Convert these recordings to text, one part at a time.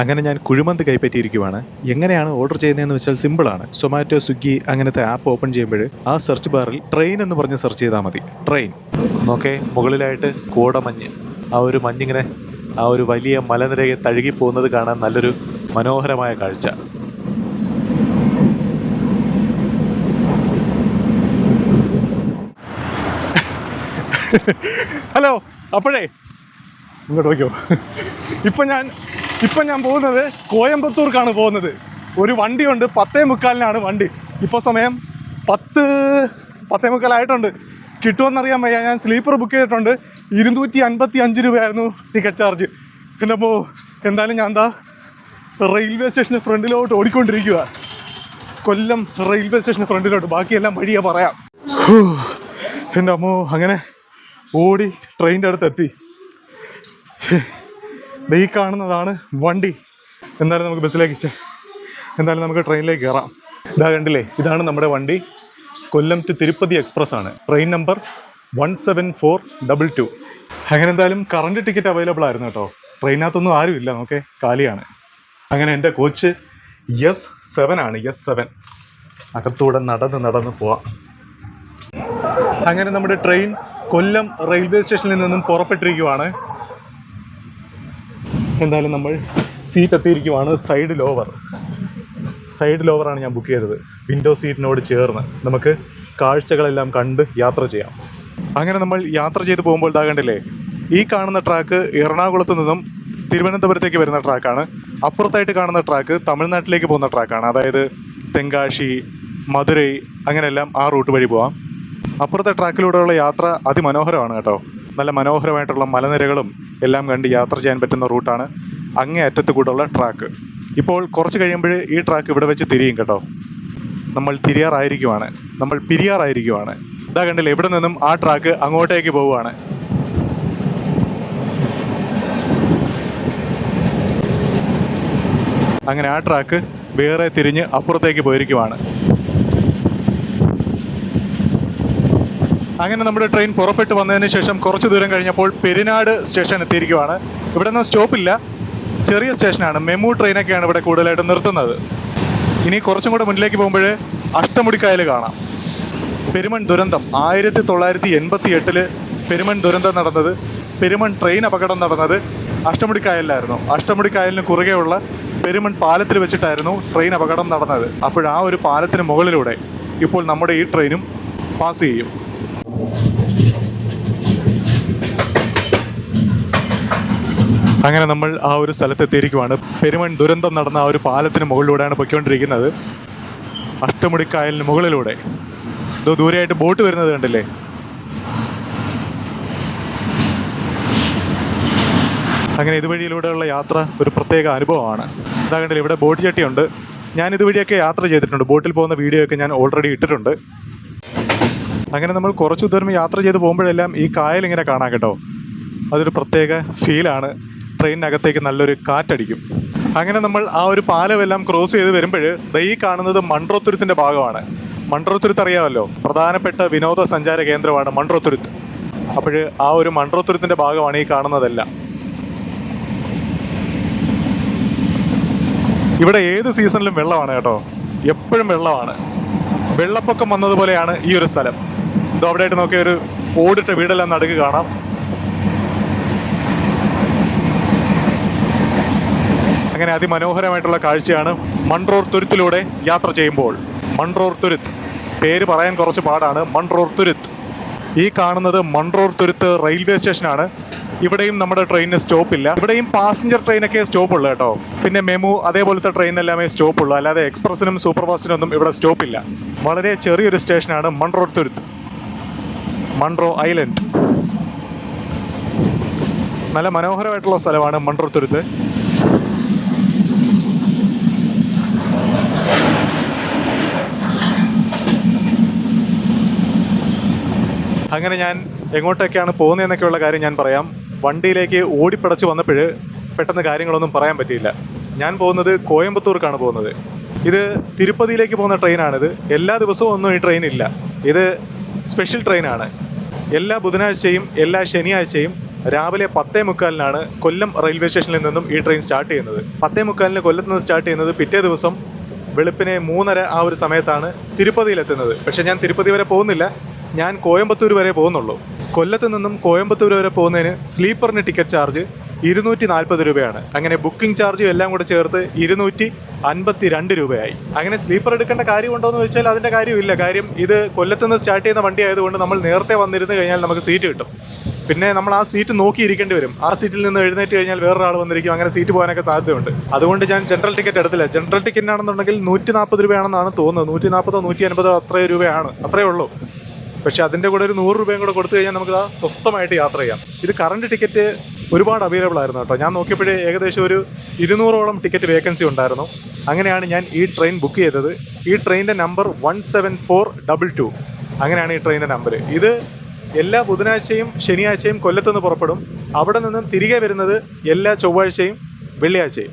അങ്ങനെ ഞാൻ കുഴിമന്തി കൈപ്പറ്റിയിരിക്കുവാണ്. എങ്ങനെയാണ് ഓർഡർ ചെയ്യുന്നതെന്ന് വെച്ചാൽ സിമ്പിളാണ്. സൊമാറ്റോ, സ്വിഗ്ഗി അങ്ങനത്തെ ആപ്പ് ഓപ്പൺ ചെയ്യുമ്പോൾ ആ സെർച്ച് ബാറിൽ ട്രെയിൻ എന്ന് പറഞ്ഞ് സെർച്ച് ചെയ്താൽ മതി. ട്രെയിൻ നോക്കേ, മുകളിലായിട്ട് കോടമഞ്ഞ്. ആ ഒരു മഞ്ഞിങ്ങനെ ആ ഒരു വലിയ മലനിരയെ തഴുകി പോകുന്നത് കാണാൻ നല്ലൊരു മനോഹരമായ കാഴ്ച. ഹലോ, അപ്പോഴേ ഇങ്ങോട്ട് നോക്കിയോ. ഇപ്പം ഞാൻ പോകുന്നത് കോയമ്പത്തൂർക്കാണ് പോകുന്നത്. ഒരു വണ്ടിയുണ്ട്, 10:45 വണ്ടി. ഇപ്പോൾ സമയം 10:45 കിട്ടുമെന്നറിയാൻ വയ്യ. ഞാൻ സ്ലീപ്പർ ബുക്ക് ചെയ്തിട്ടുണ്ട്. 255 രൂപയായിരുന്നു ടിക്കറ്റ് ചാർജ്. പിന്നെ അപ്പോൾ എന്തായാലും ഞാൻ റെയിൽവേ സ്റ്റേഷന് ഫ്രണ്ടിലോട്ട് ഓടിക്കൊണ്ടിരിക്കുക. കൊല്ലം റെയിൽവേ സ്റ്റേഷന് ഫ്രണ്ടിലോട്ട്. ബാക്കിയെല്ലാം വഴിയെ പറയാം. എൻ്റെ അമ്മോ, അങ്ങനെ ഓടി ട്രെയിനിൻ്റെ അടുത്തെത്തി. ഈ കാണുന്നതാണ് വണ്ടി. എന്തായാലും നമുക്ക് ബസ്സിലേക്ക് എന്തായാലും നമുക്ക് ട്രെയിനിലേക്ക് കയറാം. ഇതാ കണ്ടില്ലേ, ഇതാണ് നമ്മുടെ വണ്ടി. കൊല്ലം ടു തിരുപ്പതി എക്സ്പ്രസ് ആണ്. Train number 17422. അങ്ങനെ എന്തായാലും കറണ്ട് ടിക്കറ്റ് അവൈലബിൾ ആയിരുന്നു കേട്ടോ. ട്രെയിനകത്തൊന്നും ആരുമില്ല, നോക്കേ, കാലിയാണ്. അങ്ങനെ എൻ്റെ കോച്ച് S7 ആണ്. S7 അകത്തൂടെ നടന്ന് പോവാം. അങ്ങനെ നമ്മുടെ ട്രെയിൻ കൊല്ലം റെയിൽവേ സ്റ്റേഷനിൽ നിന്നും പുറപ്പെട്ടിരിക്കുവാണ്. എന്തായാലും നമ്മൾ സീറ്റ് എത്തിയിരിക്കുവാണ്. സൈഡ് ലോവറാണ് ഞാൻ ബുക്ക് ചെയ്തത്. വിൻഡോ സീറ്റിനോട് ചേർന്ന് നമുക്ക് കാഴ്ചകളെല്ലാം കണ്ട് യാത്ര ചെയ്യാം. അങ്ങനെ നമ്മൾ യാത്ര ചെയ്ത് പോകുമ്പോൾ കണ്ടില്ലേ, ഈ കാണുന്ന ട്രാക്ക് എറണാകുളത്ത് നിന്നും തിരുവനന്തപുരത്തേക്ക് വരുന്ന ട്രാക്കാണ്. അപ്പുറത്തായിട്ട് കാണുന്ന ട്രാക്ക് തമിഴ്നാട്ടിലേക്ക് പോകുന്ന ട്രാക്കാണ്. അതായത് തെങ്കാശി, മധുരൈ അങ്ങനെയെല്ലാം ആ റൂട്ട് വഴി പോവാം. അപ്പുറത്തെ ട്രാക്കിലൂടെയുള്ള യാത്ര അതിമനോഹരമാണ് കേട്ടോ. നല്ല മനോഹരമായിട്ടുള്ള മലനിരകളും എല്ലാം കണ്ട് യാത്ര ചെയ്യാൻ പറ്റുന്ന റൂട്ടാണ്. അങ്ങേ അറ്റത്ത് കൂടെയുള്ള ട്രാക്ക്. ഇപ്പോൾ കുറച്ച് കഴിയുമ്പോൾ ഈ ട്രാക്ക് ഇവിടെ വെച്ച് തിരിയും കേട്ടോ. നമ്മൾ പിരിയാറായിരിക്കുവാണ്. ഇതാ കണ്ടില്ലേ, ഇവിടെ നിന്നും ആ ട്രാക്ക് അങ്ങോട്ടേക്ക് പോവുകയാണ്. അങ്ങനെ ആ ട്രാക്ക് വേറെ തിരിഞ്ഞ് അപ്പുറത്തേക്ക് പോയിരിക്കുവാണ്. അങ്ങനെ നമ്മുടെ ട്രെയിൻ പുറപ്പെട്ട് വന്നതിന് ശേഷം കുറച്ച് ദൂരം കഴിഞ്ഞപ്പോൾ പെരിനാട് സ്റ്റേഷൻ എത്തിയിരിക്കുവാണ്. ഇവിടെ നിന്ന് സ്റ്റോപ്പില്ല, ചെറിയ സ്റ്റേഷനാണ്. മെമു ട്രെയിനൊക്കെയാണ് ഇവിടെ കൂടുതലായിട്ട് നിർത്തുന്നത്. ഇനി കുറച്ചും കൂടെ മുന്നിലേക്ക് പോകുമ്പോൾ അഷ്ടമുടിക്കായൽ കാണാം. പെരുമൺ ദുരന്തം 1988 പെരുമൺ ദുരന്തം നടന്നത്, പെരുമൺ ട്രെയിൻ അപകടം നടന്നത് അഷ്ടമുടിക്കായലിലായിരുന്നു. അഷ്ടമുടിക്കായലിന് കുറുകെയുള്ള പെരുമൺ പാലത്തിൽ വെച്ചിട്ടായിരുന്നു ട്രെയിൻ അപകടം നടന്നത്. അപ്പോൾ ആ ഒരു പാലത്തിന് മുകളിലൂടെ ഇപ്പോൾ നമ്മുടെ ഈ ട്രെയിനും പാസ് ചെയ്യും. അങ്ങനെ നമ്മൾ ആ ഒരു സ്ഥലത്തെത്തിയിരിക്കുവാണ്. പെരുമൺ ദുരന്തം നടന്ന ആ ഒരു പാലത്തിന് മുകളിലൂടെയാണ് പൊയ്ക്കൊണ്ടിരിക്കുന്നത്. അഷ്ടമുടിക്കായലിന് മുകളിലൂടെ ദൂരെയായിട്ട് ബോട്ട് വരുന്നത് കണ്ടില്ലേ. അങ്ങനെ ഇതുവഴിയിലൂടെയുള്ള യാത്ര ഒരു പ്രത്യേക അനുഭവമാണ്. ഇതാ കണ്ടില്ലേ, ഇവിടെ ബോട്ട് ചട്ടിയുണ്ട്. ഞാൻ ഇതുവഴിയൊക്കെ യാത്ര ചെയ്തിട്ടുണ്ട്. ബോട്ടിൽ പോകുന്ന വീഡിയോ ഒക്കെ ഞാൻ ഓൾറെഡി ഇട്ടിട്ടുണ്ട്. അങ്ങനെ നമ്മൾ കുറച്ച് ദൂരം യാത്ര ചെയ്ത് പോകുമ്പോഴെല്ലാം ഈ കായൽ ഇങ്ങനെ കാണാം കേട്ടോ. അതൊരു പ്രത്യേക ഫീലാണ്. ട്രെയിനിനകത്തേക്ക് നല്ലൊരു കാറ്റടിക്കും. അങ്ങനെ നമ്മൾ ആ ഒരു പാലമെല്ലാം ക്രോസ് ചെയ്ത് വരുമ്പോൾ ഈ കാണുന്നത് മൺട്രോത്തുരുത്തിൻ്റെ ഭാഗമാണ്. മൺട്രോത്തുരുത്ത് അറിയാമല്ലോ, പ്രധാനപ്പെട്ട വിനോദസഞ്ചാര കേന്ദ്രമാണ് മൺട്രോത്തുരുത്ത്. അപ്പോൾ ആ ഒരു മൺട്രോത്തുരുത്തിൻ്റെ ഭാഗമാണ് ഈ കാണുന്നതെല്ലാം. ഇവിടെ ഏത് സീസണിലും വെള്ളമാണ് കേട്ടോ, എപ്പോഴും വെള്ളമാണ്. വെള്ളപ്പൊക്കം വന്നതുപോലെയാണ് ഈ ഒരു സ്ഥലം. ഇത് അവിടെയായിട്ട് നോക്കിയ ഒരു ഓടിട്ട വീടെല്ലാം നടുക്ക് കാണാം. അങ്ങനെ അതിമനോഹരമായിട്ടുള്ള കാഴ്ചയാണ് മൺട്രോർ തുരുത്തിലൂടെ യാത്ര ചെയ്യുമ്പോൾ. മൺട്രോർ തുരുത്ത് പേര് പറയാൻ കുറച്ച് പാടാണ്. മൺട്രോർ തുരുത്ത്. ഈ കാണുന്നത് മൺട്രോർ തുരുത്ത് റെയിൽവേ സ്റ്റേഷനാണ്. ഇവിടെയും നമ്മുടെ ട്രെയിനിന് സ്റ്റോപ്പില്ല. ഇവിടെയും പാസഞ്ചർ ട്രെയിനൊക്കെ സ്റ്റോപ്പുള്ളൂ കേട്ടോ. പിന്നെ മെമു അതേപോലത്തെ ട്രെയിനെല്ലാമേ സ്റ്റോപ്പുള്ളൂ. അല്ലാതെ എക്സ്പ്രസിനും സൂപ്പർ ഫാസ്റ്റിനും ഒന്നും ഇവിടെ സ്റ്റോപ്പില്ല. വളരെ ചെറിയൊരു സ്റ്റേഷനാണ് മൺട്രോർ തുരുത്ത്, മൺട്രോ ഐലൻഡ്. നല്ല മനോഹരമായിട്ടുള്ള സ്ഥലമാണ് മൺട്രോർ തുരുത്ത്. അങ്ങനെ ഞാൻ എങ്ങോട്ടൊക്കെയാണ് പോകുന്നതെന്നൊക്കെയുള്ള കാര്യം ഞാൻ പറയാം. വണ്ടിയിലേക്ക് ഓടിപ്പടച്ച് വന്നപ്പോൾ പെട്ടെന്ന് കാര്യങ്ങളൊന്നും പറയാൻ പറ്റിയില്ല. ഞാൻ പോകുന്നത് കോയമ്പത്തൂർക്കാണ് പോകുന്നത്. ഇത് തിരുപ്പതിയിലേക്ക് പോകുന്ന ട്രെയിനാണിത്. എല്ലാ ദിവസവും ഒന്നും ഈ ട്രെയിൻ ഇല്ല. ഇത് സ്പെഷ്യൽ ട്രെയിനാണ്. എല്ലാ ബുധനാഴ്ചയും എല്ലാ ശനിയാഴ്ചയും രാവിലെ 10:45 കൊല്ലം റെയിൽവേ സ്റ്റേഷനിൽ നിന്നും ഈ ട്രെയിൻ സ്റ്റാർട്ട് ചെയ്യുന്നത്. 10:45 കൊല്ലത്ത് നിന്ന് സ്റ്റാർട്ട് ചെയ്യുന്നത് പിറ്റേ ദിവസം വെളുപ്പിനെ 3:30 ആ ഒരു സമയത്താണ് തിരുപ്പതിയിലെത്തുന്നത്. പക്ഷേ ഞാൻ തിരുപ്പതി വരെ പോകുന്നില്ല, ഞാൻ കോയമ്പത്തൂർ വരെ പോകുന്നുള്ളൂ. കൊല്ലത്ത് നിന്നും കോയമ്പത്തൂർ വരെ പോകുന്നതിന് സ്ലീപ്പറിന് ടിക്കറ്റ് ചാർജ് 240 രൂപയാണ്. അങ്ങനെ ബുക്കിംഗ് ചാർജും എല്ലാം കൂടെ ചേർത്ത് 252 രൂപയായി. അങ്ങനെ സ്ലീപ്പർ എടുക്കേണ്ട കാര്യമുണ്ടോ എന്ന് ചോദിച്ചാൽ അതിൻ്റെ കാര്യമില്ല. കാര്യം ഇത് കൊല്ലത്ത് നിന്ന് സ്റ്റാർട്ട് ചെയ്യുന്ന വണ്ടി ആയതുകൊണ്ട് നമ്മൾ നേരത്തെ വന്നിരുന്ന് കഴിഞ്ഞാൽ നമുക്ക് സീറ്റ് കിട്ടും. പിന്നെ നമ്മൾ ആ സീറ്റ് നോക്കിയിരിക്കേണ്ടി വരും. ആ സീറ്റിൽ നിന്ന് എഴുന്നേറ്റ് കഴിഞ്ഞാൽ വേറൊരാൾ വന്നിരിക്കും, അങ്ങനെ സീറ്റ് പോകാനൊക്കെ സാധ്യതയുണ്ട്. അതുകൊണ്ട് ഞാൻ ജനറൽ ടിക്കറ്റ് എടുത്തില്ല. ജനറൽ ടിക്കറ്റിനാണെന്നുണ്ടെങ്കിൽ 140 രൂപയാണെന്നാണ് തോന്നുന്നത്. 140 150 അത്രേ രൂപയാണ്, അത്രയേ ഉള്ളൂ. പക്ഷേ അതിൻ്റെ കൂടെ ഒരു 100 രൂപയും കൂടെ കൊടുത്തു കഴിഞ്ഞാൽ നമുക്ക് സ്വസ്ഥമായിട്ട് യാത്ര ചെയ്യാം. ഇത് കറണ്ട് ടിക്കറ്റ് ഒരുപാട് അവൈലബിൾ ആയിരുന്നു കേട്ടോ. ഞാൻ നോക്കിയപ്പോഴേ ഏകദേശം ഒരു 200ഓളം ടിക്കറ്റ് വേക്കൻസി ഉണ്ടായിരുന്നു. അങ്ങനെയാണ് ഞാൻ ഈ ട്രെയിൻ ബുക്ക് ചെയ്തത്. ഈ ട്രെയിനിൻ്റെ നമ്പർ 17422. അങ്ങനെയാണ് ഈ ട്രെയിനിൻ്റെ നമ്പർ. ഇത് എല്ലാ ബുധനാഴ്ചയും ശനിയാഴ്ചയും കൊല്ലത്തുനിന്ന് പുറപ്പെടും. അവിടെ നിന്നും തിരികെ വരുന്നത് എല്ലാ ചൊവ്വാഴ്ചയും വെള്ളിയാഴ്ചയും.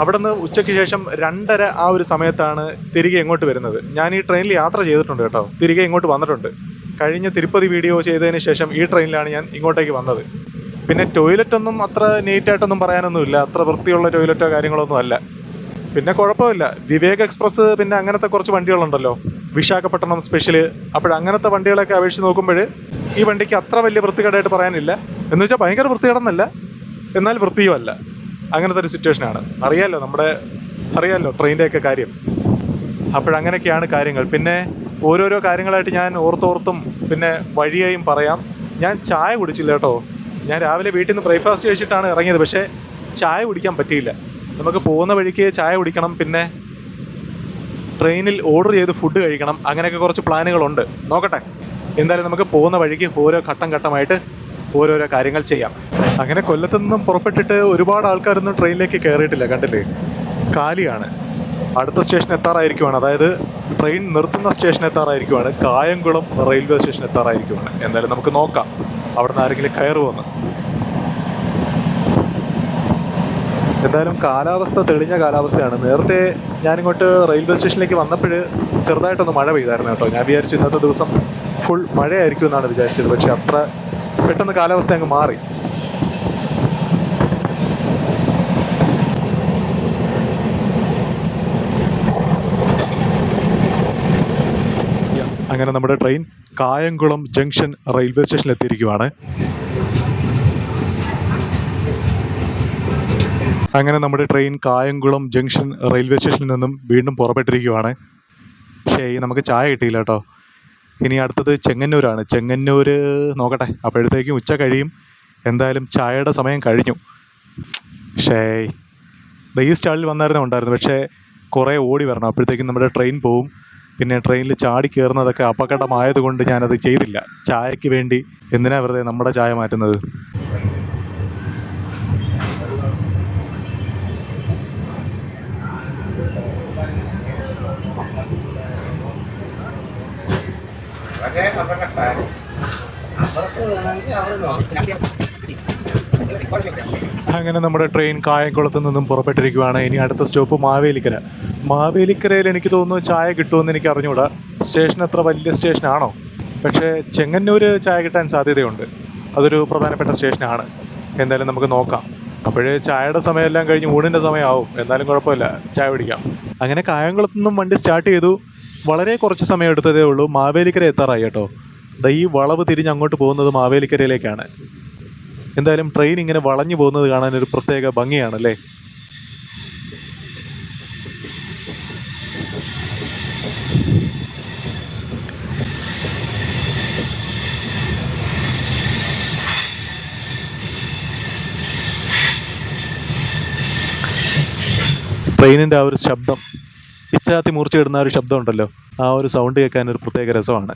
അവിടെ നിന്ന് ഉച്ചയ്ക്ക് ശേഷം 2:30 ആ ഒരു സമയത്താണ് തിരികെ ഇങ്ങോട്ട് വരുന്നത്. ഞാൻ ഈ ട്രെയിനിൽ യാത്ര ചെയ്തിട്ടുണ്ട് കേട്ടോ, തിരികെ ഇങ്ങോട്ട് വന്നിട്ടുണ്ട്. കഴിഞ്ഞ തിരുപ്പതി വീഡിയോ ചെയ്തതിന് ശേഷം ഈ ട്രെയിനിലാണ് ഞാൻ ഇങ്ങോട്ടേക്ക് വന്നത്. പിന്നെ ടോയ്ലറ്റൊന്നും അത്ര നീറ്റായിട്ടൊന്നും പറയാനൊന്നുമില്ല, അത്ര വൃത്തിയുള്ള ടോയ്ലറ്റോ കാര്യങ്ങളൊന്നും അല്ല. പിന്നെ കുഴപ്പമില്ല. വിവേക് എക്സ്പ്രസ് പിന്നെ അങ്ങനത്തെ കുറച്ച് വണ്ടികളുണ്ടല്ലോ, വിശാഖപട്ടണം സ്പെഷ്യല്. അപ്പോഴങ്ങനത്തെ വണ്ടികളൊക്കെ അപേക്ഷിച്ച് നോക്കുമ്പോൾ ഈ വണ്ടിക്ക് അത്ര വലിയ വൃത്തികേടായിട്ട് പറയാനില്ല. എന്ന് വെച്ചാൽ ഭയങ്കര വൃത്തികേടെന്നല്ല, എന്നാൽ വൃത്തിയും അല്ല. അങ്ങനത്തെ ഒരു സിറ്റുവേഷനാണ്. അറിയാമല്ലോ ട്രെയിനിൻ്റെയൊക്കെ കാര്യം. അപ്പോഴങ്ങനെയൊക്കെയാണ് കാര്യങ്ങൾ. പിന്നെ ഓരോരോ കാര്യങ്ങളായിട്ട് ഞാൻ ഓർത്തോർത്തും പിന്നെ വഴിയായും പറയാം. ഞാൻ ചായ കുടിച്ചില്ല കേട്ടോ. ഞാൻ രാവിലെ വീട്ടിൽ നിന്ന് ബ്രേക്ക്ഫാസ്റ്റ് കഴിച്ചിട്ടാണ് ഇറങ്ങിയത്, പക്ഷേ ചായ കുടിക്കാൻ പറ്റിയില്ല. നമുക്ക് പോകുന്ന വഴിക്ക് ചായ കുടിക്കണം, പിന്നെ ട്രെയിനിൽ ഓർഡർ ചെയ്ത് ഫുഡ് കഴിക്കണം. അങ്ങനെയൊക്കെ കുറച്ച് പ്ലാനുകളുണ്ട്. നോക്കട്ടെ, എന്തായാലും നമുക്ക് പോകുന്ന വഴിക്ക് ഓരോ ഘട്ടം ഘട്ടമായിട്ട് ഓരോരോ കാര്യങ്ങൾ ചെയ്യാം. അങ്ങനെ കൊല്ലത്തു നിന്നും പുറപ്പെട്ടിട്ട് ഒരുപാട് ആൾക്കാരൊന്നും ട്രെയിനിലേക്ക് കയറിയിട്ടില്ല, കണ്ടില്ലേ, കാലിയാണ്. അടുത്ത സ്റ്റേഷൻ എത്താറായിരിക്കുവാണ്, അതായത് ട്രെയിൻ നിർത്തുന്ന സ്റ്റേഷൻ എത്താറായിരിക്കുവാണ്. കായംകുളം റെയിൽവേ സ്റ്റേഷൻ എത്താറായിരിക്കുവാണ്. എന്തായാലും നമുക്ക് നോക്കാം അവിടെ നിന്ന് ആരെങ്കിലും കയറുമെന്ന്. എന്തായാലും കാലാവസ്ഥ തെളിഞ്ഞ കാലാവസ്ഥയാണ്. നേരത്തെ ഞാനിങ്ങോട്ട് റെയിൽവേ സ്റ്റേഷനിലേക്ക് വന്നപ്പോൾ ചെറുതായിട്ടൊന്ന് മഴ പെയ്തായിരുന്നു കേട്ടോ. ഞാൻ വിചാരിച്ചു ഇന്നത്തെ ദിവസം ഫുൾ മഴയായിരിക്കും എന്നാണ് വിചാരിച്ചത്. പക്ഷെ അത്ര പെട്ടെന്ന് കാലാവസ്ഥ അങ്ങ് മാറി. അങ്ങനെ നമ്മുടെ ട്രെയിൻ കായംകുളം ജംഗ്ഷൻ റെയിൽവേ സ്റ്റേഷനിൽ എത്തിയിരിക്കുവാണ്. അങ്ങനെ നമ്മുടെ ട്രെയിൻ കായംകുളം ജംഗ്ഷൻ റെയിൽവേ സ്റ്റേഷനിൽ നിന്നും വീണ്ടും പുറപ്പെട്ടിരിക്കുവാണ്. പക്ഷേ നമുക്ക് ചായ കിട്ടിയില്ല കേട്ടോ. ഇനി അടുത്തത് ചെങ്ങന്നൂരാണ്. ചെങ്ങന്നൂർ നോക്കട്ടെ, അപ്പോഴത്തേക്കും ഉച്ച കഴിയും. എന്തായാലും ചായയുടെ സമയം കഴിഞ്ഞു. പക്ഷേ ഈ സ്റ്റാളിൽ ഉണ്ടായിരുന്നു, പക്ഷേ കുറേ ഓടി വരണം, അപ്പോഴത്തേക്കും നമ്മുടെ ട്രെയിൻ പോവും. പിന്നെ ട്രെയിനിൽ ചാടി കയറുന്നതൊക്കെ അപകടമായതുകൊണ്ട് ഞാനത് ചെയ്തില്ല. ചായയ്ക്ക് വേണ്ടി എന്തിനാ വെറുതെ നമ്മുടെ ചായ മാറ്റുന്നത്. അങ്ങനെ നമ്മുടെ ട്രെയിൻ കായംകുളത്ത് നിന്നും പുറപ്പെട്ടിരിക്കുകയാണ്. ഇനി അടുത്ത സ്റ്റോപ്പ് മാവേലിക്കര. മാവേലിക്കരയിൽ എനിക്ക് തോന്നുന്നു ചായ കിട്ടുമെന്ന് എനിക്ക് അറിഞ്ഞുകൂടാ. സ്റ്റേഷൻ അത്ര വലിയ സ്റ്റേഷനാണോ? പക്ഷേ ചെങ്ങന്നൂർ ചായ കിട്ടാൻ സാധ്യതയുണ്ട്. അതൊരു പ്രധാനപ്പെട്ട സ്റ്റേഷനാണ്. എന്തായാലും നമുക്ക് നോക്കാം. അപ്പോഴേ ചായയുടെ സമയമെല്ലാം കഴിഞ്ഞ് ഊണിൻ്റെ സമയമാവും. എന്നാലും കുഴപ്പമില്ല, ചായ പിടിക്കാം. അങ്ങനെ കായംകുളത്തു നിന്നും വണ്ടി സ്റ്റാർട്ട് ചെയ്തു. വളരെ കുറച്ച് സമയം എടുത്തതേ ഉള്ളൂ. മാവേലിക്കര എത്താറായി കേട്ടോ. ഈ വളവ് തിരിഞ്ഞ് അങ്ങോട്ട് പോകുന്നത് മാവേലിക്കരയിലേക്കാണ്. എന്തായാലും ട്രെയിൻ ഇങ്ങനെ വളഞ്ഞു പോകുന്നത് കാണാൻ ഒരു പ്രത്യേക ഭംഗിയാണല്ലേ. ട്രെയിനിൻ്റെ ആ ഒരു ശബ്ദം, ഇച്ചാത്തി മുറിച്ചിടുന്ന ആ ഒരു ശബ്ദം ഉണ്ടല്ലോ, ആ ഒരു സൗണ്ട് കേൾക്കാൻ ഒരു പ്രത്യേക രസമാണ്.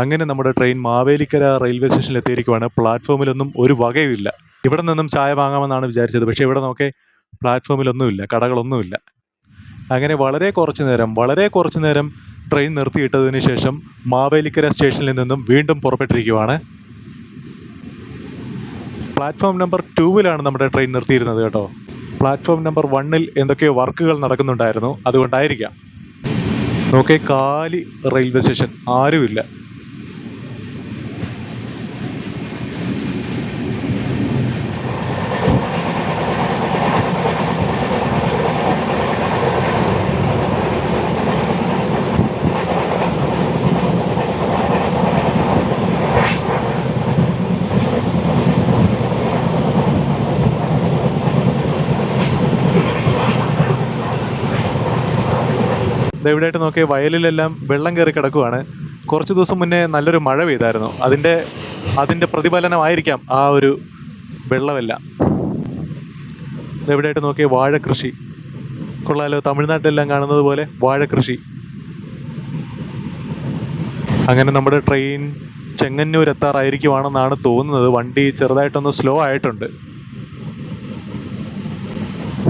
അങ്ങനെ നമ്മുടെ ട്രെയിൻ മാവേലിക്കര റെയിൽവേ സ്റ്റേഷനിൽ എത്തിയിരിക്കുവാണ്. പ്ലാറ്റ്ഫോമിലൊന്നും ഒരു വകയുമില്ല. ഇവിടെ നിന്നും ചായ വാങ്ങാമെന്നാണ് വിചാരിച്ചത്, പക്ഷേ ഇവിടെ നോക്കേ പ്ലാറ്റ്ഫോമിലൊന്നുമില്ല, കടകളൊന്നുമില്ല. അങ്ങനെ വളരെ കുറച്ച് നേരം ട്രെയിൻ നിർത്തിയിട്ടതിന് ശേഷം മാവേലിക്കര സ്റ്റേഷനിൽ നിന്നും വീണ്ടും പുറപ്പെട്ടിരിക്കുവാണ്. പ്ലാറ്റ്ഫോം നമ്പർ 2-ലാണ് നമ്മുടെ ട്രെയിൻ നിർത്തിയിരുന്നത് കേട്ടോ. പ്ലാറ്റ്ഫോം നമ്പർ 1-ൽ എന്തൊക്കെയോ വർക്കുകൾ നടക്കുന്നുണ്ടായിരുന്നു, അതുകൊണ്ടായിരിക്കാം. നോക്കേ, കാലി റെയിൽവേ സ്റ്റേഷൻ, ആരുമില്ല. ഇവിടെയായിട്ട് നോക്കിയ വയലിലെല്ലാം വെള്ളം കയറി കിടക്കുവാണ്. കുറച്ച് ദിവസം മുന്നേ നല്ലൊരു മഴ പെയ്തായിരുന്നു. അതിൻ്റെ പ്രതിഫലനമായിരിക്കാം ആ ഒരു വെള്ളമെല്ലാം. ഇവിടെയായിട്ട് നോക്കിയ വാഴ കൃഷി കൊള്ളാലോ, തമിഴ്നാട്ടിലെല്ലാം കാണുന്നത് പോലെ വാഴ കൃഷി. അങ്ങനെ നമ്മുടെ ട്രെയിൻ ചെങ്ങന്നൂർ എത്താറായിരിക്കുവാണെന്നാണ് തോന്നുന്നത്. വണ്ടി ചെറുതായിട്ടൊന്ന് സ്ലോ ആയിട്ടുണ്ട്.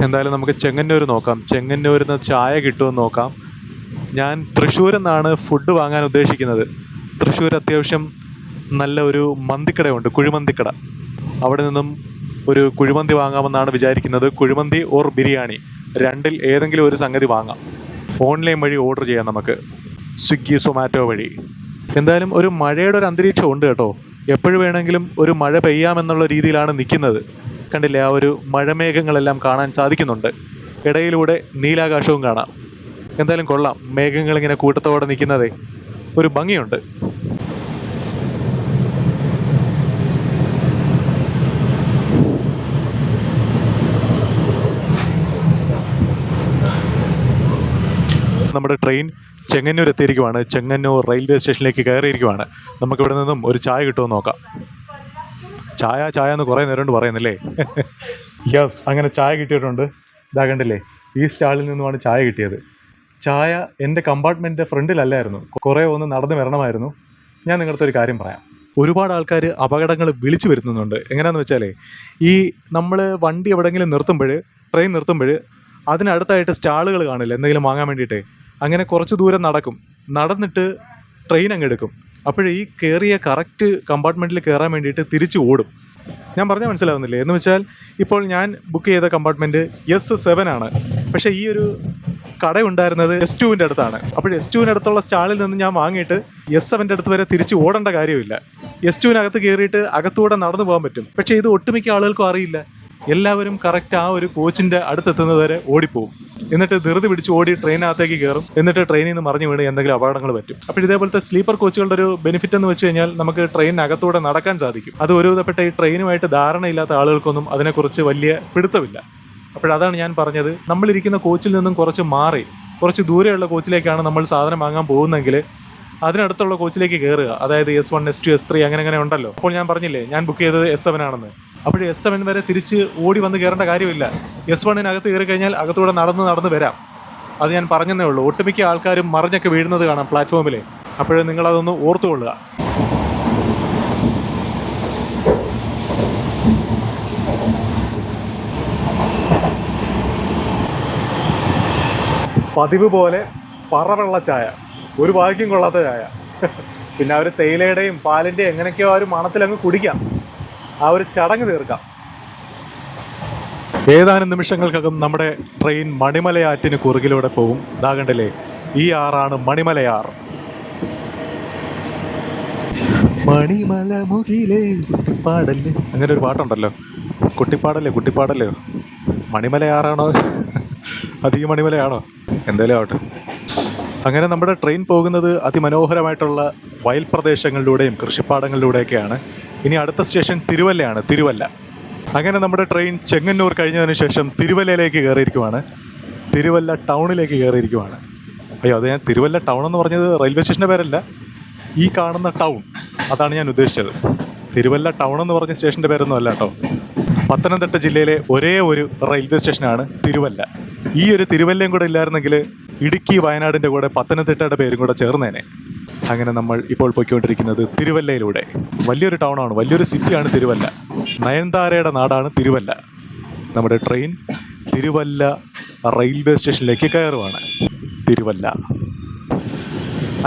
എന്തായാലും നമുക്ക് ചെങ്ങന്നൂർ നോക്കാം. ചെങ്ങന്നൂരിൽ നിന്ന് ചായ കിട്ടുമെന്ന് നോക്കാം. ഞാൻ തൃശ്ശൂരിൽ നിന്നാണ് ഫുഡ് വാങ്ങാൻ ഉദ്ദേശിക്കുന്നത്. തൃശ്ശൂർ അത്യാവശ്യം നല്ല ഒരു മന്തിക്കടയുണ്ട്, കുഴിമന്തിക്കട. അവിടെ നിന്നും ഒരു കുഴിമന്തി വാങ്ങാമെന്നാണ് വിചാരിക്കുന്നത്. കുഴിമന്തി ഓർ ബിരിയാണി, രണ്ടിൽ ഏതെങ്കിലും ഒരു സംഗതി വാങ്ങാം. ഓൺലൈൻ വഴി ഓർഡർ ചെയ്യാം നമുക്ക്, സ്വിഗ്ഗി സൊമാറ്റോ വഴി. എന്തായാലും ഒരു മഴയുടെ ഒരു അന്തരീക്ഷം ഉണ്ട് കേട്ടോ. എപ്പോഴും വേണമെങ്കിലും ഒരു മഴ പെയ്യാമെന്നുള്ള രീതിയിലാണ് നിൽക്കുന്നത്. കണ്ടില്ലേ, ആ ഒരു മഴമേഘങ്ങളെല്ലാം കാണാൻ സാധിക്കുന്നുണ്ട്. ഇടയിലൂടെ നീലാകാശവും കാണാം. എന്തായാലും കൊള്ളാം, മേഘങ്ങളിങ്ങനെ കൂട്ടത്തോടെ നിൽക്കുന്നതേ ഒരു ഭംഗിയുണ്ട്. നമ്മുടെ ട്രെയിൻ ചെങ്ങന്നൂർ എത്തിയിരിക്കുവാണ്. ചെങ്ങന്നൂർ റെയിൽവേ സ്റ്റേഷനിലേക്ക് കയറിയിരിക്കുവാണ്. നമുക്കിവിടെ നിന്നും ഒരു ചായ കിട്ടുമെന്ന് നോക്കാം. ചായ ചായ എന്ന് കുറേ നേരം കൊണ്ട് പറയുന്നില്ലേ. യെസ്, അങ്ങനെ ചായ കിട്ടിയിട്ടുണ്ട്. ഇതാ കണ്ടില്ലേ, ഈ സ്റ്റാളിൽ നിന്നുമാണ് ചായ കിട്ടിയത്. ചായ എൻ്റെ കമ്പാർട്ട്മെൻറ്റിൻ്റെ ഫ്രണ്ടിലല്ലായിരുന്നു, കുറേ ഒന്ന് നടന്ന് വരണമായിരുന്നു. ഞാൻ നിങ്ങളുടെ ഒരു കാര്യം പറയാം. ഒരുപാട് ആൾക്കാർ അപകടങ്ങൾ വിളിച്ചു വരുത്തുന്നുണ്ട്. എങ്ങനെയാണെന്ന് വെച്ചാലേ, ഈ നമ്മൾ വണ്ടി എവിടെയെങ്കിലും നിർത്തുമ്പോൾ, ട്രെയിൻ നിർത്തുമ്പോൾ അതിനടുത്തായിട്ട് സ്റ്റാളുകൾ കാണില്ല എന്തെങ്കിലും വാങ്ങാൻ വേണ്ടിയിട്ട്. അങ്ങനെ കുറച്ച് ദൂരം നടന്നിട്ട് ട്രെയിൻ അങ്ങ് എടുക്കും. അപ്പോഴേ ഈ കയറിയ കറക്റ്റ് കമ്പാർട്ട്മെൻറ്റിൽ കയറാൻ വേണ്ടിയിട്ട് തിരിച്ച് ഓടും. ഞാൻ പറഞ്ഞാൽ മനസ്സിലാവുന്നില്ലേ? എന്ന് വെച്ചാൽ ഇപ്പോൾ ഞാൻ ബുക്ക് ചെയ്ത കമ്പാർട്ട്മെൻറ്റ് S7 ആണ്. പക്ഷേ ഈ ഒരു കട ഉണ്ടായിരുന്നത് S2-ൻ്റെ അടുത്താണ്. അപ്പോൾ S2-ൻ്റെ അടുത്തുള്ള സ്റ്റാളിൽ നിന്ന് ഞാൻ വാങ്ങിയിട്ട് S7-ൻ്റെ അടുത്ത് വരെ തിരിച്ച് ഓടേണ്ട കാര്യമില്ല. S2-നകത്ത് കയറിയിട്ട് അകത്തൂടെ നടന്നു പോകാൻ പറ്റും. പക്ഷേ ഇത് ഒട്ടുമിക്ക ആളുകൾക്കും അറിയില്ല. എല്ലാവരും കറക്റ്റ് ആ ഒരു കോച്ചിൻ്റെ അടുത്തെത്തുന്നത് വരെ ഓടിപ്പോവും. എന്നിട്ട് ധൃതി പിടിച്ച് ഓടി ട്രെയിനകത്തേക്ക് കയറും. എന്നിട്ട് ട്രെയിനിൽ നിന്ന് മറിഞ്ഞു വീണ് എന്തെങ്കിലും അപകടങ്ങൾ പറ്റും. അപ്പോൾ ഇതേപോലത്തെ സ്ലീപ്പർ കോച്ചുകളുടെ ഒരു ബെനിഫിറ്റ് എന്ന് വെച്ച് കഴിഞ്ഞാൽ നമുക്ക് ട്രെയിനകത്തൂടെ നടക്കാൻ സാധിക്കും. അത് ഒരുവിധപ്പെട്ട ഈ ട്രെയിനുമായിട്ട് ധാരണയില്ലാത്ത ആളുകൾക്കൊന്നും അതിനെക്കുറിച്ച് വലിയ പിടുത്തമില്ല. അപ്പോഴതാണ് ഞാൻ പറഞ്ഞത്, നമ്മളിരിക്കുന്ന കോച്ചിൽ നിന്നും കുറച്ച് മാറി കുറച്ച് ദൂരെയുള്ള കോച്ചിലേക്കാണ് നമ്മൾ സാധനം വാങ്ങാൻ പോകുന്നതെങ്കിൽ അതിനടുത്തുള്ള കോച്ചിലേക്ക് കയറുക. അതായത് S1, S2, S3 അങ്ങനെ ഉണ്ടല്ലോ. അപ്പോൾ ഞാൻ പറഞ്ഞില്ലേ, ഞാൻ ബുക്ക് ചെയ്തത് S7 ആണെന്ന്. അപ്പോൾ S7 വരെ തിരിച്ച് ഓടി വന്ന് കയറേണ്ട കാര്യമില്ല. S1-നകത്ത് കയറി കഴിഞ്ഞാൽ അകത്തൂടെ നടന്ന് വരാം. അത് ഞാൻ പറഞ്ഞതേ ഉള്ളൂ. ഒട്ടുമിക്ക ആൾക്കാരും മറിഞ്ഞൊക്കെ വീഴുന്നത് കാണാം പ്ലാറ്റ്ഫോമിൽ. അപ്പോഴേ നിങ്ങളതൊന്ന് ഓർത്തുകൊള്ളുക. പതിവ് പോലെ പറവെള്ള ചായ, ഒരു ഭാഗ്യം കൊള്ളാത്ത ചായ. പിന്നെ അവർ തേയിലയുടെയും പാലിൻ്റെയും എങ്ങനെയൊക്കെയോ ആ ഒരു മണത്തിലങ്ങ് കുടിക്കാം, ആ ഒരു ചടങ്ങ് തീർക്കാം. ഏതാനും നിമിഷങ്ങൾക്കകം നമ്മുടെ ട്രെയിൻ മണിമലയാറ്റിന് കുറുകിലൂടെ പോകും. ഇതാകണ്ടല്ലേ, ഈ ആറാണ് മണിമലയാർ. മണിമല മുകിലേ കുട്ടിപ്പാടല്ലേ, അങ്ങനെ ഒരു പാട്ടുണ്ടല്ലോ. കുട്ടിപ്പാടല്ലേ മണിമലയാറാണോ അത് ഈ മണിമലയാണോ? എന്തായാലും ആവട്ടെ. അങ്ങനെ നമ്മുടെ ട്രെയിൻ പോകുന്നത് അതിമനോഹരമായിട്ടുള്ള വയൽ പ്രദേശങ്ങളിലൂടെയും കൃഷിപ്പാടങ്ങളിലൂടെയൊക്കെയാണ്. ഇനി അടുത്ത സ്റ്റേഷൻ തിരുവല്ലയാണ്, തിരുവല്ല. അങ്ങനെ നമ്മുടെ ട്രെയിൻ ചെങ്ങന്നൂർ കഴിഞ്ഞതിന് ശേഷം തിരുവല്ലയിലേക്ക് കയറിയിരിക്കുവാണ്. തിരുവല്ല ടൗണിലേക്ക് കയറിയിരിക്കുവാണ്. അയ്യോ, അത് ഞാൻ തിരുവല്ല ടൗൺ എന്ന് പറഞ്ഞത് റെയിൽവേ സ്റ്റേഷൻ്റെ പേരല്ല, ഈ കാണുന്ന ടൗൺ, അതാണ് ഞാൻ ഉദ്ദേശിച്ചത്. തിരുവല്ല ടൗൺ എന്ന് പറഞ്ഞ സ്റ്റേഷൻ്റെ പേരൊന്നും അല്ല കേട്ടോ. പത്തനംതിട്ട ജില്ലയിലെ ഒരേ ഒരു റെയിൽവേ സ്റ്റേഷനാണ് തിരുവല്ല. ഈ ഒരു തിരുവല്ലയും കൂടെ ഇല്ലായിരുന്നെങ്കിൽ ഇടുക്കി വയനാടിൻ്റെ കൂടെ പത്തനംതിട്ടയുടെ പേരും കൂടെ ചേർന്നേനെ. അങ്ങനെ നമ്മൾ ഇപ്പോൾ പോയിക്കൊണ്ടിരിക്കുന്നത് തിരുവല്ലയിലൂടെ. വലിയൊരു ടൗണാണ്, വലിയൊരു സിറ്റിയാണ് തിരുവല്ല. നയൻതാരയുടെ നാടാണ് തിരുവല്ല. നമ്മുടെ ട്രെയിൻ തിരുവല്ല റെയിൽവേ സ്റ്റേഷനിലേക്ക് കയറുവാണ്. തിരുവല്ല.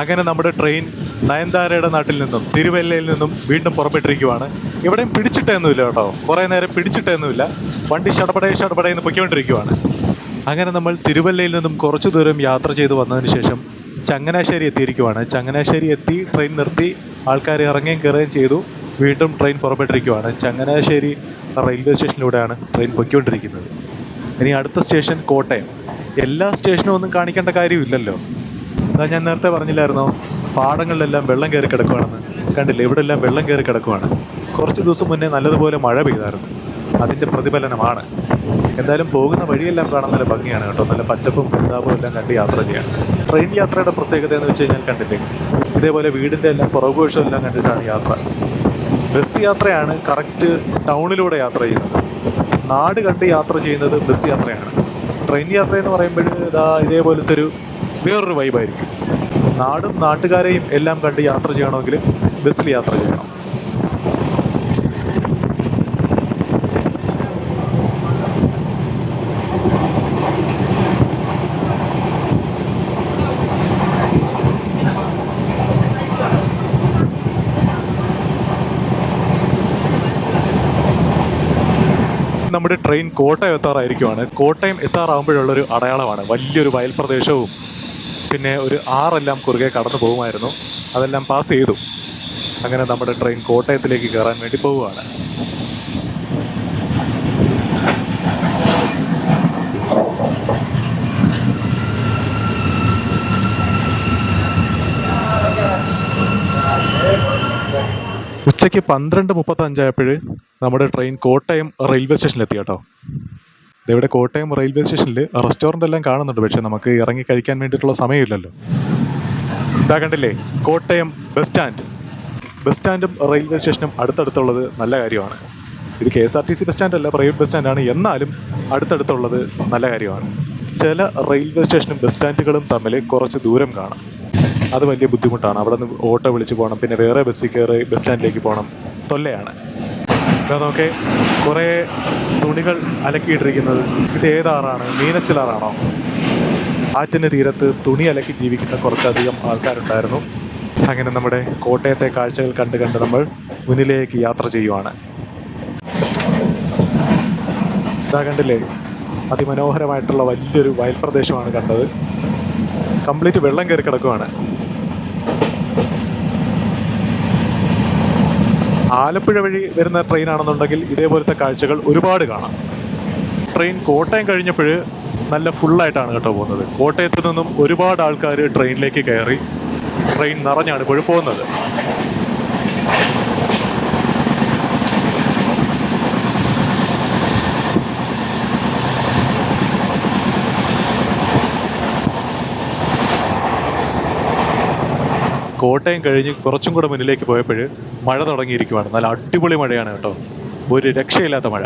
അങ്ങനെ നമ്മുടെ ട്രെയിൻ നയൻതാരയുടെ നാട്ടിൽ നിന്നും തിരുവല്ലയിൽ നിന്നും വീണ്ടും പുറപ്പെട്ടിരിക്കുവാണ്. ഇവിടെയും പിടിച്ചിട്ടൊന്നുമില്ല കേട്ടോ, കുറേ നേരം പിടിച്ചിട്ടൊന്നുമില്ല. വണ്ടി ഷടപടയെന്ന് പൊയ്ക്കൊണ്ടിരിക്കുവാണ്. അങ്ങനെ നമ്മൾ തിരുവല്ലയിൽ നിന്നും കുറച്ചു ദൂരം യാത്ര ചെയ്ത് വന്നതിന് ശേഷം ചങ്ങനാശ്ശേരി എത്തിയിരിക്കുവാണ്. ചങ്ങനാശ്ശേരി എത്തി ട്രെയിൻ നിർത്തി ആൾക്കാർ ഇറങ്ങുകയും കയറുകയും ചെയ്തു. വീണ്ടും ട്രെയിൻ പുറപ്പെട്ടിരിക്കുവാണ്. ചങ്ങനാശ്ശേരി റെയിൽവേ സ്റ്റേഷനിലൂടെയാണ് ട്രെയിൻ പൊയ്ക്കൊണ്ടിരിക്കുന്നത്. ഇനി അടുത്ത സ്റ്റേഷൻ കോട്ടയം. എല്ലാ സ്റ്റേഷനും ഒന്നും കാണിക്കേണ്ട കാര്യമില്ലല്ലോ. അതാ ഞാൻ നേരത്തെ പറഞ്ഞില്ലായിരുന്നോ, പാടങ്ങളിലെല്ലാം വെള്ളം കയറി കിടക്കുവാണെന്ന്. കണ്ടില്ലേ, ഇവിടെ എല്ലാം വെള്ളം കയറി കിടക്കുവാണ്. കുറച്ച് ദിവസം മുന്നേ നല്ലതുപോലെ മഴ പെയ്തായിരുന്നു. അതിൻ്റെ പ്രതിഫലനമാണ്. എന്തായാലും പോകുന്ന വഴിയെല്ലാം കാണാൻ നല്ല ഭംഗിയാണ് കേട്ടോ. നല്ല പച്ചപ്പും ഹരിതാപവും എല്ലാം കണ്ട് യാത്ര ചെയ്യാൻ. ട്രെയിൻ യാത്രയുടെ പ്രത്യേകത എന്ന് വെച്ച് കഴിഞ്ഞാൽ കണ്ടില്ലേ, ഇതേപോലെ വീടിൻ്റെ എല്ലാം പുറകുവശം എല്ലാം കണ്ടിട്ടാണ് യാത്ര. ബസ് യാത്രയാണ് കറക്റ്റ് ടൗണിലൂടെ യാത്ര ചെയ്യുന്നത്. നാട് കണ്ട് യാത്ര ചെയ്യുന്നത് ബസ് യാത്രയാണ്. ട്രെയിൻ യാത്ര എന്ന് പറയുമ്പോൾ ഇതേപോലത്തെ ഒരു വേറൊരു വൈബായിരിക്കും. നാടും നാട്ടുകാരെയും എല്ലാം കണ്ട് യാത്ര ചെയ്യണമെങ്കിൽ ബസ്സിൽ യാത്ര ചെയ്യണം. നമ്മുടെ ട്രെയിൻ കോട്ടയം എത്താറായിരിക്കുവാണ്. കോട്ടയം എത്താറാകുമ്പോഴുള്ളൊരു അടയാളമാണ് വലിയൊരു വയൽ പ്രദേശവും പിന്നെ ഒരു ആറെല്ലാം കുറുകെ കടന്നു പോകുമായിരുന്നു. അതെല്ലാം പാസ് ചെയ്തു. അങ്ങനെ നമ്മുടെ ട്രെയിൻ കോട്ടയത്തിലേക്ക് കയറാൻ വേണ്ടി പോവുകയാണ്. ഉച്ചയ്ക്ക് 12:35 നമ്മുടെ ട്രെയിൻ കോട്ടയം റെയിൽവേ സ്റ്റേഷനിലെത്തി കേട്ടോ. ഇവിടെ കോട്ടയം റെയിൽവേ സ്റ്റേഷനിൽ റെസ്റ്റോറൻ്റ് എല്ലാം കാണുന്നുണ്ട്. പക്ഷെ നമുക്ക് ഇറങ്ങി കഴിക്കാൻ വേണ്ടിയിട്ടുള്ള സമയമില്ലല്ലോ. ഇതാ കണ്ടില്ലേ, കോട്ടയം ബസ് സ്റ്റാൻഡ്. ബസ് സ്റ്റാൻഡും റെയിൽവേ സ്റ്റേഷനും അടുത്തടുത്തുള്ളത് നല്ല കാര്യമാണ്. ഇത് KSRTC ബസ് സ്റ്റാൻഡ് അല്ല, പ്രൈവറ്റ് ബസ് സ്റ്റാൻഡാണ്. എന്നാലും അടുത്തടുത്തുള്ളത് നല്ല കാര്യമാണ്. ചില റെയിൽവേ സ്റ്റേഷനും ബസ് സ്റ്റാൻഡുകളും തമ്മിൽ കുറച്ച് ദൂരം കാണാം. അത് വലിയ ബുദ്ധിമുട്ടാണ്. അവിടെ നിന്ന് ഓട്ടോ വിളിച്ച് പോകണം, പിന്നെ വേറെ ബസ്സിൽ കയറി ബസ് സ്റ്റാൻഡിലേക്ക് പോകണം. തൊല്ലയാണ്. അതൊക്കെ കുറേ തുണികൾ അലക്കിയിട്ടിരിക്കുന്നത്. ഇത് ഏതാറാണ്? മീനച്ചിലാറാണോ? ആറ്റിന് തീരത്ത് തുണി അലക്കി ജീവിക്കുന്ന കുറച്ചധികം ആൾക്കാരുണ്ടായിരുന്നു. അങ്ങനെ നമ്മുടെ കോട്ടയത്തെ കാഴ്ചകൾ കണ്ട് കണ്ട് നമ്മൾ മുന്നിലേക്ക് യാത്ര ചെയ്യുവാണ്. ഇതാ കണ്ടില്ലേ, അതിമനോഹരമായിട്ടുള്ള വലിയൊരു വയൽ പ്രദേശമാണ് കണ്ടത്. കംപ്ലീറ്റ് വെള്ളം കയറി കിടക്കുവാണ്. ആലപ്പുഴ വഴി വരുന്ന ട്രെയിനാണെന്നുണ്ടെങ്കിൽ ഇതേപോലത്തെ കാഴ്ചകൾ ഒരുപാട് കാണാം. ട്രെയിൻ കോട്ടയം കഴിഞ്ഞപ്പോൾ നല്ല ഫുള്ളായിട്ടാണ് കേട്ടോ പോകുന്നത്. കോട്ടയത്ത് നിന്നും ഒരുപാട് ആൾക്കാർ ട്രെയിനിലേക്ക് കയറി. ട്രെയിൻ നിറഞ്ഞാണ് ഇപ്പോഴും പോകുന്നത്. കോട്ടയം കഴിഞ്ഞ് കുറച്ചും കൂടെ മുന്നിലേക്ക് പോയപ്പോൾ മഴ തുടങ്ങിയിരിക്കുവാണ്. നല്ല അടിപൊളി മഴയാണ് കേട്ടോ. ഒരു രക്ഷയില്ലാത്ത മഴ.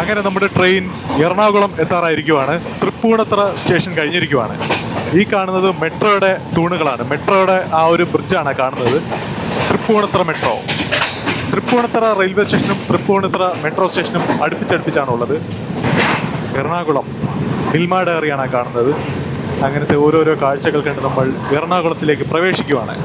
അങ്ങനെ നമ്മുടെ ട്രെയിൻ എറണാകുളം എത്താറായിരിക്കുവാണ്. തൃപ്പൂണിത്തുറ സ്റ്റേഷൻ കഴിഞ്ഞിരിക്കുവാണ്. ഈ കാണുന്നത് മെട്രോയുടെ തൂണുകളാണ്. മെട്രോയുടെ ആ ഒരു ബ്രിഡ്ജാണ് കാണുന്നത്. തൃപ്പൂണിത്തുറ മെട്രോ. തൃപ്പൂണിത്തുറ റെയിൽവേ സ്റ്റേഷനും തൃപ്പൂണിത്തുറ മെട്രോ സ്റ്റേഷനും അടുപ്പിച്ചടുപ്പിച്ചാണുള്ളത്. എറണാകുളം മിൽമ ഡയറിയാണ് കാണുന്നത്. അങ്ങനത്തെ ഓരോരോ കാഴ്ചകൾ കണ്ട് നമ്മൾ എറണാകുളത്തിലേക്ക് പ്രവേശിക്കുവാണ്.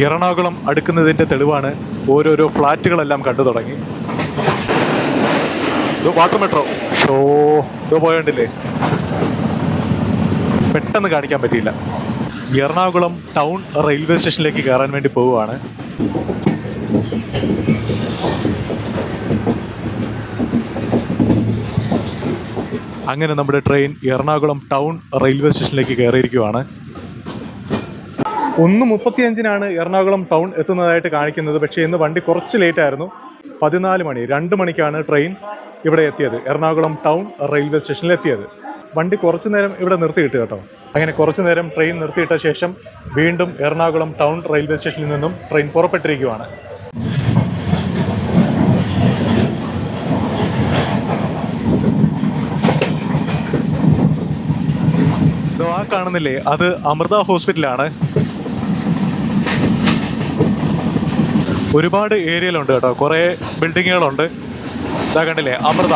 എറണാകുളം അടുക്കുന്നതിൻ്റെ തെളിവാണ് ഓരോരോ ഫ്ലാറ്റുകളെല്ലാം കണ്ടു തുടങ്ങി. വാട്ടർ മെട്രോ പോയണ്ടില്ലേ, പെട്ടെന്ന് കാണിക്കാൻ പറ്റിയില്ല. എറണാകുളം ടൗൺ റെയിൽവേ സ്റ്റേഷനിലേക്ക് കയറാൻ വേണ്ടി പോവുകയാണ്. അങ്ങനെ നമ്മുടെ ട്രെയിൻ എറണാകുളം ടൗൺ റെയിൽവേ സ്റ്റേഷനിലേക്ക് കയറിയിരിക്കുകയാണ്. 1:35 എറണാകുളം ടൗൺ എത്തുന്നതായിട്ട് കാണിക്കുന്നത്. പക്ഷേ ഇന്ന് വണ്ടി കുറച്ച് ലേറ്റ് ആയിരുന്നു. 14 മണി 2 മണിക്കാണ് ട്രെയിൻ ഇവിടെ എത്തിയത്. എറണാകുളം ടൗൺ റെയിൽവേ സ്റ്റേഷനിൽ എത്തിയത്. വണ്ടി കുറച്ചു നേരം ഇവിടെ നിർത്തിയിട്ട് കേട്ടോ. അങ്ങനെ കുറച്ചു നേരം ട്രെയിൻ നിർത്തിയിട്ട ശേഷം വീണ്ടും എറണാകുളം ടൗൺ റെയിൽവേ സ്റ്റേഷനിൽ നിന്നും ട്രെയിൻ പുറപ്പെട്ടിരിക്കുകയാണ്. ആ കാണുന്നില്ലേ, അത് അമൃത ഹോസ്പിറ്റലാണ്. ഒരുപാട് ഏരിയയിലുണ്ട് കേട്ടോ, കുറേ ബിൽഡിങ്ങുകളുണ്ട്. ഇതാ കണ്ടില്ലേ, അമൃത.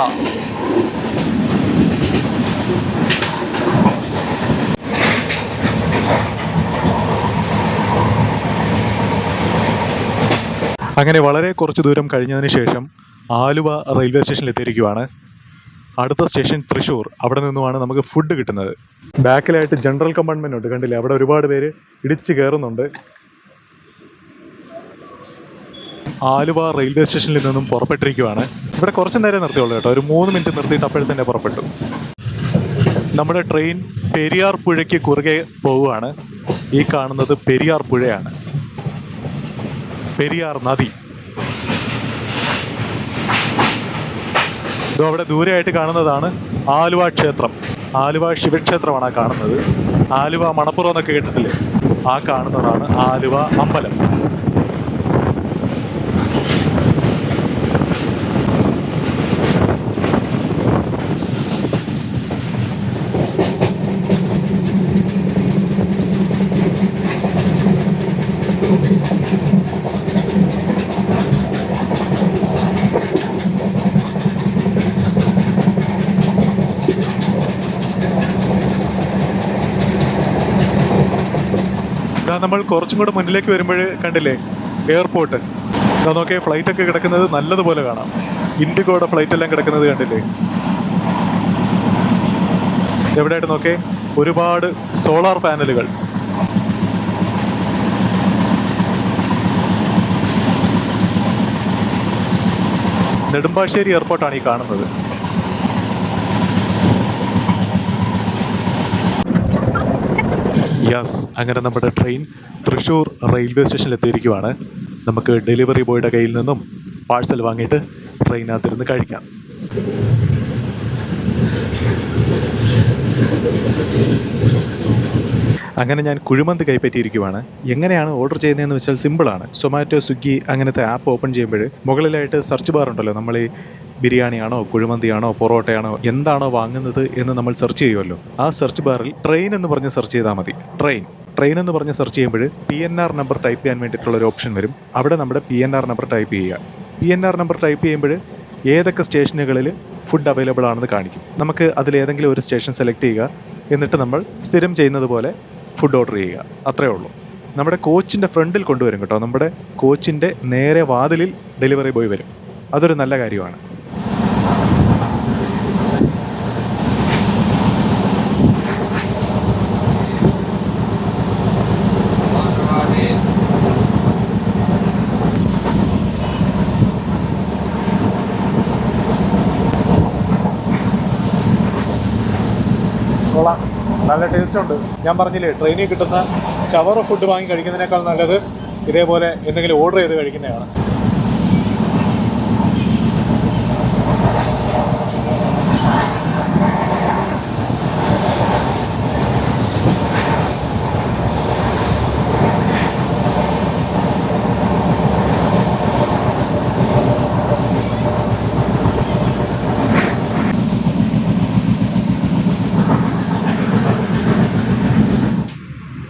അങ്ങനെ വളരെ കുറച്ച് ദൂരം കഴിഞ്ഞതിന് ശേഷം ആലുവ റെയിൽവേ സ്റ്റേഷനിൽ എത്തിയിരിക്കുവാണ്. അടുത്ത സ്റ്റേഷൻ തൃശ്ശൂർ. അവിടെ നിന്നുമാണ് നമുക്ക് ഫുഡ് കിട്ടുന്നത്. ബാക്കിലായിട്ട് ജനറൽ കമ്പാർട്ട്മെൻ്റ് ഉണ്ട്, കണ്ടില്ലേ, അവിടെ ഒരുപാട് പേര് ഇടിച്ച് കയറുന്നുണ്ട്. ആലുവ റെയിൽവേ സ്റ്റേഷനിൽ നിന്നും പുറപ്പെട്ടിരിക്കുവാണ്. ഇവിടെ കുറച്ച് നേരം നിർത്തിയുള്ളൂ കേട്ടോ, ഒരു 3 മിനിറ്റ് നിർത്തിയിട്ട് അപ്പോഴത്തന്നെ പുറപ്പെട്ടു. നമ്മുടെ ട്രെയിൻ പെരിയാർ പുഴയ്ക്ക് കുറുകെ പോവുകയാണ്. ഈ കാണുന്നത് പെരിയാർ പുഴയാണ്, പെരിയാർ നദി. ഇത് അവിടെ ദൂരെയായിട്ട് കാണുന്നതാണ് ആലുവ ക്ഷേത്രം. ആലുവ ശിവക്ഷേത്രമാണ് ആ കാണുന്നത്. ആലുവ മണപ്പുറം എന്നൊക്കെ കേട്ടിട്ടില്ലേ, ആ കാണുന്നതാണ് ആലുവ അമ്പലം. നമ്മൾ കുറച്ചും കൂടെ മുന്നിലേക്ക് വരുമ്പോൾ കണ്ടില്ലേ എയർപോർട്ട്. നോക്കിയ ഫ്ലൈറ്റൊക്കെ കിടക്കുന്നത് നല്ലതുപോലെ കാണാം. ഇൻഡിഗോയുടെ ഫ്ലൈറ്റ് എല്ലാം കിടക്കുന്നത് കണ്ടില്ലേ. എവിടെയായിട്ട് നോക്കേ ഒരുപാട് സോളാർ പാനലുകൾ. നെടുമ്പാശ്ശേരി എയർപോർട്ടാണ് ഈ കാണുന്നത്. യെസ്, അങ്ങനെ നമ്മുടെ ട്രെയിൻ തൃശ്ശൂർ റെയിൽവേ സ്റ്റേഷനിൽ എത്തിയിരിക്കുവാണ്. നമുക്ക് ഡെലിവറി ബോയുടെ കയ്യിൽ നിന്നും പാഴ്സൽ വാങ്ങിയിട്ട് ട്രെയിനകത്തിരുന്ന് കഴിക്കാം. അങ്ങനെ ഞാൻ കുഴിമന്തി കൈപ്പറ്റിയിരിക്കുവാണ്. എങ്ങനെയാണ് ഓർഡർ ചെയ്യുന്നതെന്ന് വെച്ചാൽ സിമ്പിളാണ്. സൊമാറ്റോ, സ്വിഗ്ഗി അങ്ങനത്തെ ആപ്പ് ഓപ്പൺ ചെയ്യുമ്പോൾ മുകളിലായിട്ട് സെർച്ച് ബാർ ഉണ്ടല്ലോ. നമ്മൾ ഈ ബിരിയാണിയാണോ, കുഴിമന്തിയാണോ, പൊറോട്ടയാണോ, എന്താണോ വാങ്ങുന്നത് എന്ന് നമ്മൾ സെർച്ച് ചെയ്യുമല്ലോ. ആ സെർച്ച് ബാറിൽ ട്രെയിൻ എന്ന് പറഞ്ഞ് സെർച്ച് ചെയ്താൽ മതി. ട്രെയിൻ എന്ന് പറഞ്ഞ് സെർച്ച് ചെയ്യുമ്പോൾ PNR നമ്പർ ടൈപ്പ് ചെയ്യാൻ വേണ്ടിയിട്ടുള്ളൊരു ഓപ്ഷൻ വരും. അവിടെ നമ്മുടെ PNR നമ്പർ ടൈപ്പ് ചെയ്യുക. PNR നമ്പർ ടൈപ്പ് ചെയ്യുമ്പോൾ ഏതൊക്കെ സ്റ്റേഷനുകളിൽ ഫുഡ് അവൈലബിൾ ആണെന്ന് കാണിക്കും. നമുക്ക് അതിലേതെങ്കിലും ഒരു സ്റ്റേഷൻ സെലക്ട് ചെയ്യുക. എന്നിട്ട് നമ്മൾ സ്ഥിരം ചെയ്യുന്നത് പോലെ ഫുഡ് ഓർഡർ ചെയ്യുക. അത്രയേ ഉള്ളൂ. നമ്മുടെ കോച്ചിൻ്റെ ഫ്രണ്ടിൽ കൊണ്ടുവരും കേട്ടോ. നമ്മുടെ കോച്ചിൻ്റെ നേരെ വാതിലിൽ ഡെലിവറി ബോയ് വരും. അതൊരു നല്ല കാര്യമാണ്. കൊള്ളാം, നല്ല ടേസ്റ്റ് ഉണ്ട്. ഞാൻ പറഞ്ഞില്ലേ, ട്രെയിനിൽ കിട്ടുന്ന ചവറ ഫുഡ് വാങ്ങി കഴിക്കുന്നതിനേക്കാൾ നല്ലത് ഇതേപോലെ എന്തെങ്കിലും ഓർഡർ ചെയ്ത് കഴിക്കുന്നതാണ്.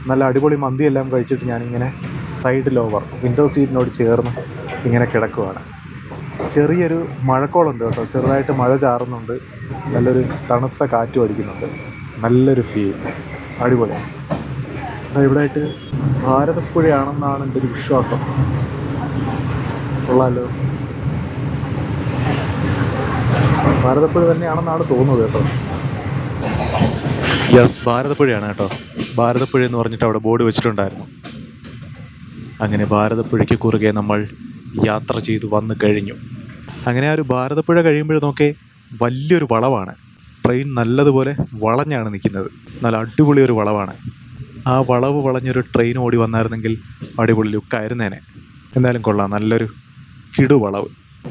നല്ല അടിപൊളി മന്തിയെല്ലാം കഴിച്ചിട്ട് ഞാനിങ്ങനെ സൈഡ് ലോവർ വിൻഡോ സീറ്റിനോട് ചേർന്ന് ഇങ്ങനെ കിടക്കുവാണ്. ചെറിയൊരു മഴക്കോളുണ്ട് കേട്ടോ, ചെറുതായിട്ട് മഴ ചാറുന്നുണ്ട്. നല്ലൊരു തണുത്ത കാറ്റും അടിക്കുന്നുണ്ട്. നല്ലൊരു ഫീൽ, അടിപൊളിയാണ്. ഇവിടെ ആയിട്ട് ഭാരതപ്പുഴയാണെന്നാണ് എൻ്റെ ഒരു വിശ്വാസം. കൊള്ളാമല്ലോ, ഭാരതപ്പുഴ തന്നെയാണെന്നാണ് തോന്നുന്നത് കേട്ടോ. യെസ്, ഭാരതപ്പുഴയാണ് കേട്ടോ. ഭാരതപ്പുഴ എന്ന് പറഞ്ഞിട്ട് അവിടെ ബോർഡ് വെച്ചിട്ടുണ്ടായിരുന്നു. അങ്ങനെ ഭാരതപ്പുഴയ്ക്ക് കുറുകെ നമ്മൾ യാത്ര ചെയ്ത് വന്നു കഴിഞ്ഞു. അങ്ങനെ ആ ഒരു ഭാരതപ്പുഴ കഴിയുമ്പോൾ നോക്കേ വലിയൊരു വളവാണ്. ട്രെയിൻ നല്ലതുപോലെ വളഞ്ഞാണ് നിൽക്കുന്നത്. നല്ല അടിപൊളി ഒരു വളവാണ്. ആ വളവ് വളഞ്ഞൊരു ട്രെയിൻ ഓടി വന്നായിരുന്നെങ്കിൽ അടിപൊളി ലുക്കായിരുന്നേനെ. എന്തായാലും കൊള്ളാം, നല്ലൊരു കിടുവളവ്.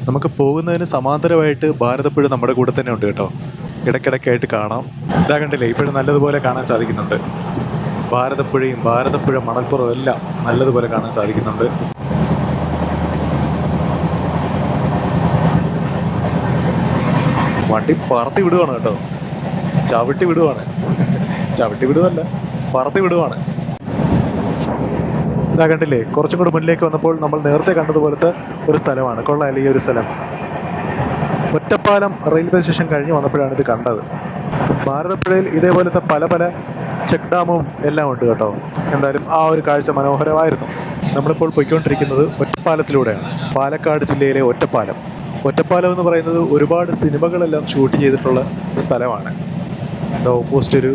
നമുക്ക് പോകുന്നതിന് സമാന്തരമായിട്ട് ഭാരതപ്പുഴ നമ്മുടെ കൂടെ തന്നെ ഉണ്ട് കേട്ടോ. ഇടയ്ക്കിടയ്ക്കായിട്ട് കാണാം. ഇതാ കണ്ടില്ലേ, ഇപ്പോഴും നല്ലതുപോലെ കാണാൻ സാധിക്കുന്നുണ്ട്. ഭാരതപ്പുഴയും ഭാരതപ്പുഴ മണൽപ്പുറവും എല്ലാം നല്ലതുപോലെ കാണാൻ സാധിക്കുന്നുണ്ട്. വണ്ടി പറത്തി വിടുവാണ് കേട്ടോ, ചവിട്ടി വിടുവാണ്. ചവിട്ടി വിടുവല്ല, പറത്തി വിടുവാണ്. ഇതാ കണ്ടില്ലേ, കുറച്ചും കൂടെ മുന്നിലേക്ക് വന്നപ്പോൾ നമ്മൾ നേരത്തെ കണ്ടതുപോലത്തെ ഒരു സ്ഥലമാണ്. കൊള്ളാമല്ലേ ഈ ഒരു സ്ഥലം. ഒറ്റപ്പാലം റെയിൽവേ സ്റ്റേഷൻ കഴിഞ്ഞ് വന്നപ്പോഴാണ് ഇത് കണ്ടത്. ഭാരതപ്പുഴയിൽ ഇതേപോലത്തെ പല പല ചെക്ക് ഡാമും എല്ലാം ഉണ്ട് കേട്ടോ. എന്തായാലും ആ ഒരു കാഴ്ച മനോഹരമായിരുന്നു. നമ്മളിപ്പോൾ പോയിക്കൊണ്ടിരിക്കുന്നത് ഒറ്റപ്പാലത്തിലൂടെയാണ്. പാലക്കാട് ജില്ലയിലെ ഒറ്റപ്പാലം. ഒറ്റപ്പാലം എന്ന് പറയുന്നത് ഒരുപാട് സിനിമകളെല്ലാം ഷൂട്ട് ചെയ്തിട്ടുള്ള സ്ഥലമാണ്. ഓപ്പോസിറ്റ് ഒരു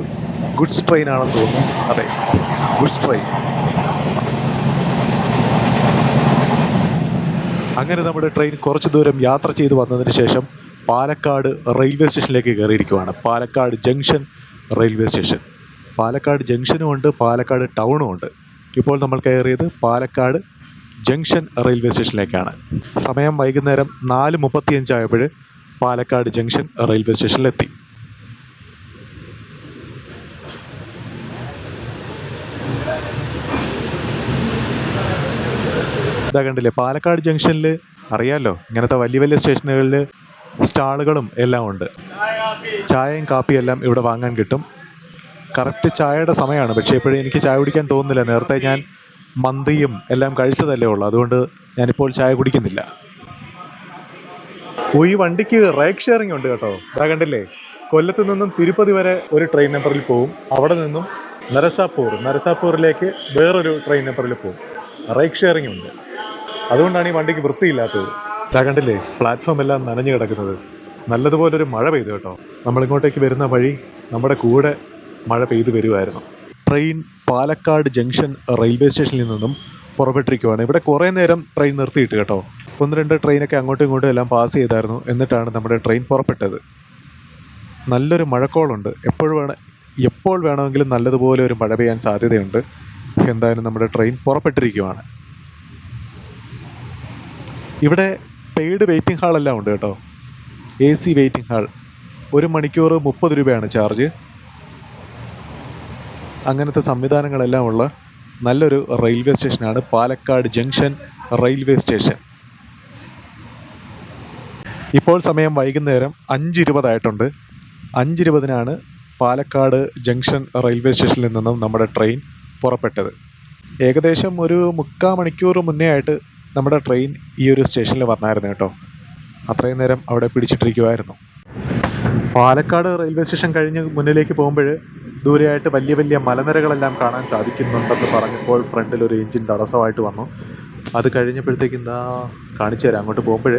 ഗുഡ്സ് ട്രെയിൻ ആണെന്ന് തോന്നുന്നു. അതെ, ഗുഡ്സ് ട്രെയിൻ. അങ്ങനെ നമ്മുടെ ട്രെയിൻ കുറച്ച് ദൂരം യാത്ര ചെയ്ത് വന്നതിന് ശേഷം പാലക്കാട് റെയിൽവേ സ്റ്റേഷനിലേക്ക് കയറിയിരിക്കുവാണ്. Palakkad junction railway station. Palakkad ജംഗ്ഷനും ഉണ്ട്, പാലക്കാട് ടൗണും ഉണ്ട്. ഇപ്പോൾ നമ്മൾ കയറിയത് പാലക്കാട് ജംഗ്ഷൻ റെയിൽവേ സ്റ്റേഷനിലേക്കാണ്. സമയം വൈകുന്നേരം 4:35 ആയപ്പോൾ പാലക്കാട് ജംഗ്ഷൻ റെയിൽവേ സ്റ്റേഷനിലെത്തി. ഇതാ കണ്ടില്ലേ, പാലക്കാട് ജംഗ്ഷനിൽ അറിയാമല്ലോ, ഇങ്ങനത്തെ വലിയ വലിയ സ്റ്റേഷനുകളിൽ സ്റ്റാളുകളും എല്ലാം ഉണ്ട്. ചായയും കാപ്പിയും എല്ലാം ഇവിടെ വാങ്ങാൻ കിട്ടും. കറക്റ്റ് ചായയുടെ സമയമാണ്, പക്ഷേ ഇപ്പോഴും എനിക്ക് ചായ കുടിക്കാൻ തോന്നുന്നില്ല. നേരത്തെ ഞാൻ മന്തിയും എല്ലാം കഴിച്ചതല്ലേ ഉള്ളൂ, അതുകൊണ്ട് ഞാനിപ്പോൾ ചായ കുടിക്കുന്നില്ല. ഈ വണ്ടിക്ക് റൈഡ് ഷെയറിംഗ് ഉണ്ട് കേട്ടോ. ഇതാ കണ്ടില്ലേ, കൊല്ലത്ത് നിന്നും തിരുപ്പതി വരെ ഒരു ട്രെയിൻ നമ്പറിൽ പോവും. അവിടെ നിന്നും നരസാപൂറിലേക്ക് വേറൊരു ട്രെയിൻ നമ്പറിൽ പോവും. റൈഡ് ഷെയറിംഗ് ഉണ്ട്. അതുകൊണ്ടാണ് ഈ വണ്ടിക്ക് വൃത്തിയില്ലാത്തത്. ഇതാ കണ്ടില്ലേ, പ്ലാറ്റ്ഫോം എല്ലാം നനഞ്ഞു കിടക്കുന്നത്. നല്ലതുപോലൊരു മഴ പെയ്തു കേട്ടോ. നമ്മളിങ്ങോട്ടേക്ക് വരുന്ന വഴി നമ്മുടെ കൂടെ മഴ പെയ്തു വരുമായിരുന്നു. ട്രെയിൻ പാലക്കാട് ജംഗ്ഷൻ റെയിൽവേ സ്റ്റേഷനിൽ നിന്നും പുറപ്പെട്ടിരിക്കുവാണ്. ഇവിടെ കുറേ നേരം ട്രെയിൻ നിർത്തിയിട്ട് കേട്ടോ. 1-2 ട്രെയിനൊക്കെ അങ്ങോട്ടും ഇങ്ങോട്ടും എല്ലാം പാസ് ചെയ്തായിരുന്നു. എന്നിട്ടാണ് നമ്മുടെ ട്രെയിൻ പുറപ്പെട്ടത്. നല്ലൊരു മഴക്കോളുണ്ട്. എപ്പോൾ വേണമെങ്കിലും നല്ലതുപോലെ ഒരു മഴ പെയ്യാൻ സാധ്യതയുണ്ട്. എന്തായാലും നമ്മുടെ ട്രെയിൻ പുറപ്പെട്ടിരിക്കുവാണ്. ഇവിടെ പെയ്ഡ് വെയിറ്റിംഗ് ഹാളെല്ലാം ഉണ്ട് കേട്ടോ. AC waiting hall. 1 മണിക്കൂർ 30 രൂപയാണ് ചാർജ്. അങ്ങനത്തെ സംവിധാനങ്ങളെല്ലാം ഉള്ള നല്ലൊരു റെയിൽവേ സ്റ്റേഷനാണ് പാലക്കാട് ജംഗ്ഷൻ റെയിൽവേ സ്റ്റേഷൻ. ഇപ്പോൾ സമയം വൈകുന്നേരം 5:20 ആയിട്ടുണ്ട്. 5:20-നാണ് പാലക്കാട് ജംഗ്ഷൻ റെയിൽവേ സ്റ്റേഷനിൽ നിന്നും നമ്മുടെ ട്രെയിൻ പുറപ്പെട്ടത്. ഏകദേശം ഒരു 3/4 മണിക്കൂർ മുന്നേ ആയിട്ട് നമ്മുടെ ട്രെയിൻ ഈ ഒരു സ്റ്റേഷനിൽ വന്നായിരുന്നു കേട്ടോ. അത്രയും നേരം അവിടെ പിടിച്ചിട്ടിരിക്കുമായിരുന്നു. പാലക്കാട് റെയിൽവേ സ്റ്റേഷൻ കഴിഞ്ഞ് മുന്നിലേക്ക് പോകുമ്പോൾ ദൂരെയായിട്ട് വലിയ വലിയ മലനിരകളെല്ലാം കാണാൻ സാധിക്കുന്നുണ്ടെന്ന് പറഞ്ഞപ്പോൾ ഫ്രണ്ടിൽ ഒരു എഞ്ചിൻ തടസ്സമായിട്ട് വന്നു. അത് കഴിഞ്ഞപ്പോഴത്തേക്ക് എന്താ കാണിച്ചു തരാം. അങ്ങോട്ട് പോകുമ്പോൾ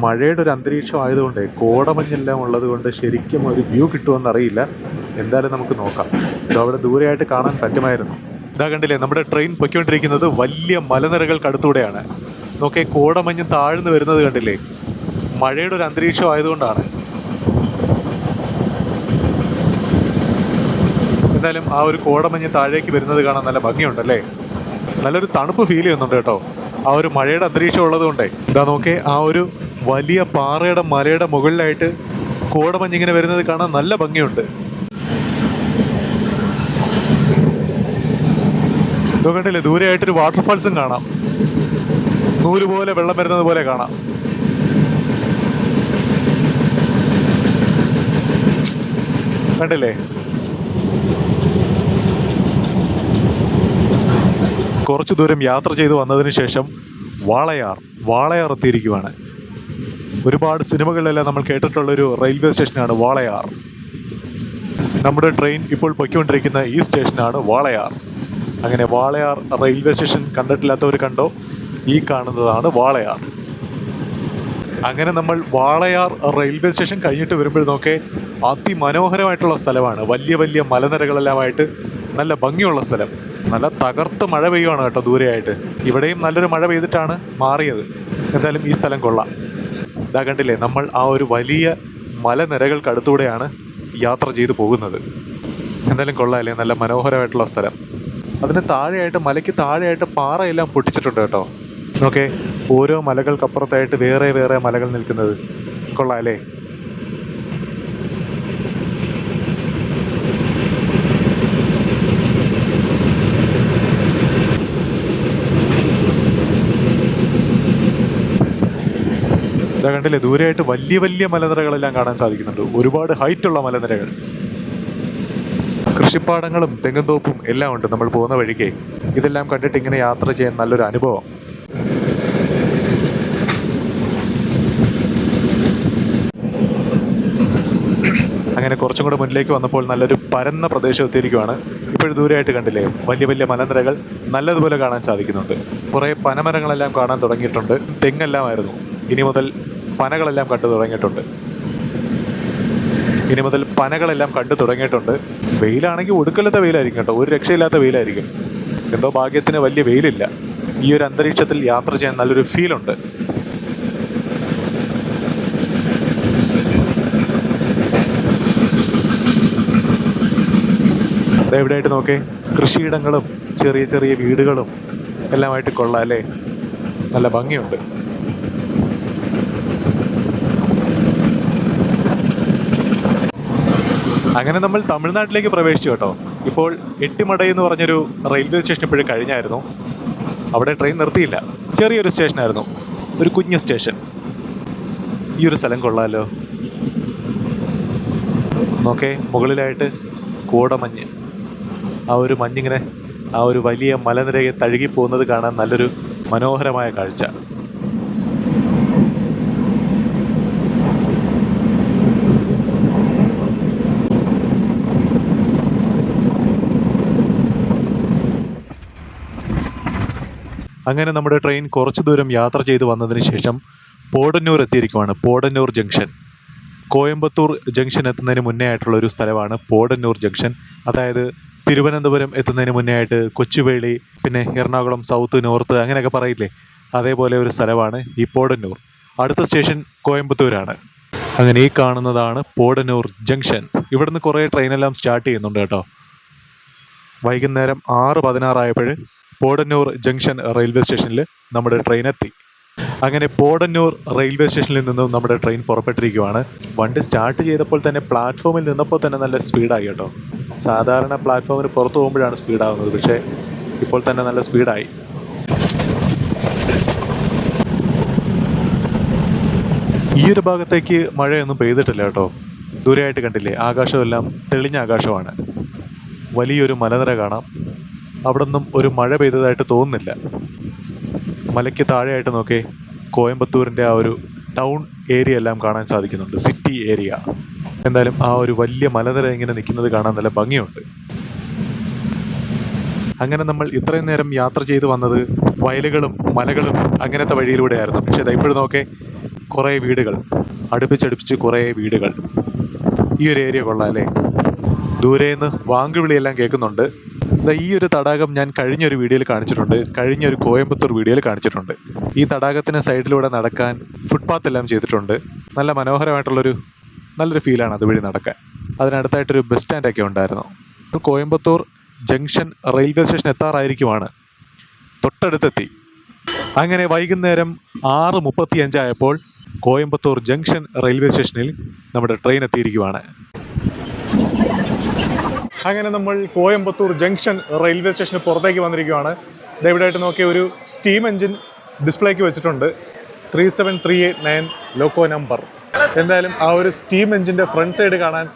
മഴയുടെ ഒരു അന്തരീക്ഷം ആയതുകൊണ്ട് കോടമഞ്ഞെല്ലാം ഉള്ളത് കൊണ്ട് ശരിക്കും ഒരു വ്യൂ കിട്ടുമെന്നറിയില്ല. എന്തായാലും നമുക്ക് നോക്കാം. ഇതവിടെ ദൂരെയായിട്ട് കാണാൻ പറ്റുമായിരുന്നു. ഇതാ കണ്ടില്ലേ, നമ്മുടെ ട്രെയിൻ പൊയ്ക്കൊണ്ടിരിക്കുന്നത് വലിയ മലനിരകൾക്കടുത്തൂടെയാണ്. നോക്കേ, കോടമഞ്ഞ് താഴ്ന്നു വരുന്നത് കണ്ടില്ലേ. മഴയുടെ ഒരു അന്തരീക്ഷം ആയതുകൊണ്ടാണ്. എന്തായാലും ആ ഒരു കോടമഞ്ഞ് താഴേക്ക് വരുന്നത് കാണാൻ നല്ല ഭംഗിയുണ്ടല്ലേ. നല്ലൊരു തണുപ്പ് ഫീൽ ചെയ്യുന്നുണ്ട് കേട്ടോ. ആ ഒരു മഴയുടെ അന്തരീക്ഷം ഉള്ളത് കൊണ്ടേ. ഇതാ നോക്കേ, ആ ഒരു വലിയ പാറയുടെ മലയുടെ മുകളിലായിട്ട് കോടമഞ്ഞിങ്ങനെ വരുന്നത് കാണാൻ നല്ല ഭംഗിയുണ്ട്. ഇതോ കണ്ടില്ലേ, ദൂരെയായിട്ടൊരു വാട്ടർഫാൾസും കാണാം. നൂല് പോലെ വെള്ളം വരുന്നത് പോലെ കാണാം. കണ്ടില്ലേ, കുറച്ചു ദൂരം യാത്ര ചെയ്ത് വന്നതിന് ശേഷം വാളയാർ എത്തിയിരിക്കുവാണ്. ഒരുപാട് സിനിമകളിലെല്ലാം നമ്മൾ കേട്ടിട്ടുള്ളൊരു റെയിൽവേ സ്റ്റേഷനാണ് വാളയാർ. നമ്മുടെ ട്രെയിൻ ഇപ്പോൾ പൊയ്ക്കൊണ്ടിരിക്കുന്ന ഈ സ്റ്റേഷനാണ് വാളയാർ. അങ്ങനെ വാളയാർ റെയിൽവേ സ്റ്റേഷൻ കണ്ടിട്ടില്ലാത്തവർ കണ്ടോ, ഈ കാണുന്നതാണ് വാളയാർ. അങ്ങനെ നമ്മൾ വാളയാർ റെയിൽവേ സ്റ്റേഷൻ കഴിഞ്ഞിട്ട് വരുമ്പോൾ നോക്കേ, അതിമനോഹരമായിട്ടുള്ള സ്ഥലമാണ്. വലിയ വലിയ മലനിരകളെല്ലാമായിട്ട് നല്ല ഭംഗിയുള്ള സ്ഥലം. നല്ല തകർത്ത് മഴ പെയ്യുവാണ് കേട്ടോ ദൂരെയായിട്ട്. ഇവിടെയും നല്ലൊരു മഴ പെയ്തിട്ടാണ് മാറിയത്. എന്തായാലും ഈ സ്ഥലം കൊള്ളാം. ഇതാ കണ്ടില്ലേ, നമ്മൾ ആ ഒരു വലിയ മലനിരകൾക്കടുത്തൂടെയാണ് യാത്ര ചെയ്തു പോകുന്നത്. എന്തായാലും കൊള്ളാമല്ലേ, നല്ല മനോഹരമായിട്ടുള്ള സ്ഥലം. അതിന് താഴെയായിട്ട്, മലയ്ക്ക് താഴെയായിട്ട് പാറയെല്ലാം പൊട്ടിച്ചിട്ടുണ്ട് കേട്ടോ. ഓക്കെ, ഓരോ മലകൾക്കപ്പുറത്തായിട്ട് വേറെ വേറെ മലകൾ നിൽക്കുന്നത് കൊള്ളാം അല്ലേ. ഇതാ കണ്ടില്ലേ, ദൂരെയായിട്ട് വലിയ വലിയ മലനിരകളെല്ലാം കാണാൻ സാധിക്കുന്നുണ്ട്. ഒരുപാട് ഹൈറ്റുള്ള മലനിരകൾ. കൃഷിപ്പാടങ്ങളും തെങ്ങുംതോപ്പും എല്ലാം ഉണ്ട് നമ്മൾ പോകുന്ന വഴിക്ക്. ഇതെല്ലാം കണ്ടിട്ട് ഇങ്ങനെ യാത്ര ചെയ്യാൻ നല്ലൊരു അനുഭവം. അങ്ങനെ കുറച്ചും കൂടെ മുന്നിലേക്ക് വന്നപ്പോൾ നല്ലൊരു പരന്ന പ്രദേശം എത്തിയിരിക്കുകയാണ്. ഇപ്പോഴും ദൂരെയായിട്ട് കണ്ടില്ലേ, വലിയ വലിയ മലനിരകൾ നല്ലതുപോലെ കാണാൻ സാധിക്കുന്നുണ്ട്. കുറേ പനമരങ്ങളെല്ലാം കാണാൻ തുടങ്ങിയിട്ടുണ്ട്. തെങ്ങെല്ലാമായിരുന്നു, ഇനി മുതൽ പനകളെല്ലാം കണ്ടു തുടങ്ങിയിട്ടുണ്ട്. വെയിലാണെങ്കിൽ ഒടുക്കലത്തെ വെയിലായിരിക്കും കേട്ടോ, ഒരു രക്ഷയില്ലാത്ത വെയിലായിരിക്കും. എന്തോ ഭാഗ്യത്തിന് വലിയ വെയിലില്ല. ഈ ഒരു അന്തരീക്ഷത്തിൽ യാത്ര ചെയ്യാൻ നല്ലൊരു ഫീലുണ്ട്. എവിടെയായിട്ട് നോക്കേ, കൃഷിയിടങ്ങളും ചെറിയ ചെറിയ വീടുകളും എല്ലാമായിട്ട് കൊള്ളാം അല്ലേ, നല്ല ഭംഗിയുണ്ട്. അങ്ങനെ നമ്മൾ തമിഴ്നാട്ടിലേക്ക് പ്രവേശിച്ചു കേട്ടോ. ഇപ്പോൾ എട്ടിമട എന്ന് പറഞ്ഞൊരു റെയിൽവേ സ്റ്റേഷൻ ഇപ്പോഴും കഴിഞ്ഞായിരുന്നു. അവിടെ ട്രെയിൻ നിർത്തിയില്ല, ചെറിയൊരു സ്റ്റേഷനായിരുന്നു, ഒരു കുഞ്ഞു സ്റ്റേഷൻ. ഈ ഒരു സ്ഥലം കൊള്ളാമല്ലോ. നോക്കേ, മുകളിലായിട്ട് കോടമഞ്ഞ്, ആ ഒരു മഞ്ഞിങ്ങനെ ആ ഒരു വലിയ മലനിരയെ തഴുകി പോകുന്നത് കാണാൻ നല്ലൊരു മനോഹരമായ കാഴ്ച. അങ്ങനെ നമ്മുടെ ട്രെയിൻ കുറച്ചു ദൂരം യാത്ര ചെയ്ത് വന്നതിന് ശേഷം പോടന്നൂർ എത്തിയിരിക്കുവാണ്. പോടന്നൂർ ജംഗ്ഷൻ, കോയമ്പത്തൂർ ജംഗ്ഷൻ എത്തുന്നതിന് മുന്നേ ആയിട്ടുള്ള ഒരു സ്ഥലമാണ് പോടന്നൂർ ജംഗ്ഷൻ. അതായത് തിരുവനന്തപുരം എത്തുന്നതിന് മുന്നേ ആയിട്ട് കൊച്ചുവേളി, പിന്നെ എറണാകുളം സൗത്ത്, നോർത്ത് അങ്ങനെയൊക്കെ പറയില്ലേ, അതേപോലെ ഒരു സ്ഥലമാണ് ഈ പോടന്നൂർ. അടുത്ത സ്റ്റേഷൻ കോയമ്പത്തൂരാണ്. അങ്ങനെ ഈ കാണുന്നതാണ് പോടന്നൂർ ജംഗ്ഷൻ. ഇവിടുന്ന് കുറേ ട്രെയിനെല്ലാം സ്റ്റാർട്ട് ചെയ്യുന്നുണ്ട് കേട്ടോ. വൈകുന്നേരം 6:16 പോടന്നൂർ ജംഗ്ഷൻ റെയിൽവേ സ്റ്റേഷനിൽ നമ്മുടെ ട്രെയിൻ എത്തി. അങ്ങനെ പോടന്നൂർ റെയിൽവേ സ്റ്റേഷനിൽ നിന്നും നമ്മുടെ ട്രെയിൻ പുറപ്പെട്ടിരിക്കുവാണ്. വണ്ടി സ്റ്റാർട്ട് ചെയ്തപ്പോൾ തന്നെ പ്ലാറ്റ്ഫോമിൽ നിന്നപ്പോൾ തന്നെ നല്ല സ്പീഡായി കേട്ടോ. സാധാരണ പ്ലാറ്റ്ഫോമിന് പുറത്ത് പോകുമ്പോഴാണ് സ്പീഡാവുന്നത്, പക്ഷേ ഇപ്പോൾ തന്നെ നല്ല സ്പീഡായി. ഈ ഒരു ഭാഗത്തേക്ക് മഴയൊന്നും പെയ്തിട്ടില്ല കേട്ടോ. ദൂരെയായിട്ട് കണ്ടില്ലേ, ആകാശമെല്ലാം തെളിഞ്ഞ ആകാശമാണ്. വലിയൊരു മലനിര കാണാം. അവിടെ നിന്നും ഒരു മഴ പെയ്തതായിട്ട് തോന്നുന്നില്ല. മലയ്ക്ക് താഴെയായിട്ട് നോക്കേ, കോയമ്പത്തൂരിൻ്റെ ആ ഒരു ടൗൺ ഏരിയ എല്ലാം കാണാൻ സാധിക്കുന്നുണ്ട്, സിറ്റി ഏരിയ. എന്തായാലും ആ ഒരു വലിയ മലനിര ഇങ്ങനെ നിൽക്കുന്നത് കാണാൻ നല്ല ഭംഗിയുണ്ട്. അങ്ങനെ നമ്മൾ ഇത്രയും നേരം യാത്ര ചെയ്ത് വന്നത് വയലുകളും മലകളും അങ്ങനത്തെ വഴിയിലൂടെയായിരുന്നു. പക്ഷേ ഇപ്പോഴും നോക്കേ, കുറേ വീടുകൾ, അടുപ്പിച്ചടുപ്പിച്ച് കുറേ വീടുകൾ. ഈ ഒരു ഏരിയ കൊള്ളാം അല്ലേ. ദൂരേന്ന് വാങ്കുവിളിയെല്ലാം കേൾക്കുന്നുണ്ട്. ഈ ഒരു തടാകം ഞാൻ കഴിഞ്ഞൊരു വീഡിയോയിൽ കാണിച്ചിട്ടുണ്ട്, കഴിഞ്ഞൊരു കോയമ്പത്തൂർ വീഡിയോയിൽ കാണിച്ചിട്ടുണ്ട്. ഈ തടാകത്തിന് സൈഡിലൂടെ നടക്കാൻ ഫുട്പാത്ത് എല്ലാം ചെയ്തിട്ടുണ്ട്. നല്ല മനോഹരമായിട്ടുള്ളൊരു നല്ലൊരു ഫീലാണ് അതുവഴി നടക്കാൻ. അതിനടുത്തായിട്ടൊരു ബസ് സ്റ്റാൻഡൊക്കെ ഉണ്ടായിരുന്നു. കോയമ്പത്തൂർ ജംഗ്ഷൻ റെയിൽവേ സ്റ്റേഷൻ എത്താറായിരിക്കുവാണ്, തൊട്ടടുത്തെത്തി. അങ്ങനെ വൈകുന്നേരം 6:35 കോയമ്പത്തൂർ ജംഗ്ഷൻ റെയിൽവേ സ്റ്റേഷനിൽ നമ്മുടെ ട്രെയിൻ എത്തിയിരിക്കുവാണ്. അങ്ങനെ നമ്മൾ കോയമ്പത്തൂർ ജംഗ്ഷൻ റെയിൽവേ സ്റ്റേഷന് പുറത്തേക്ക് വന്നിരിക്കുകയാണ്. ഇവിടെയായിട്ട് നോക്കിയ ഒരു സ്റ്റീം എഞ്ചിൻ ഡിസ്പ്ലേക്ക് വെച്ചിട്ടുണ്ട്, 37389 ലോക്കോ നമ്പർ. എന്തായാലും ആ ഒരു സ്റ്റീം എഞ്ചിൻ്റെ ഫ്രണ്ട് സൈഡ് കാണാൻ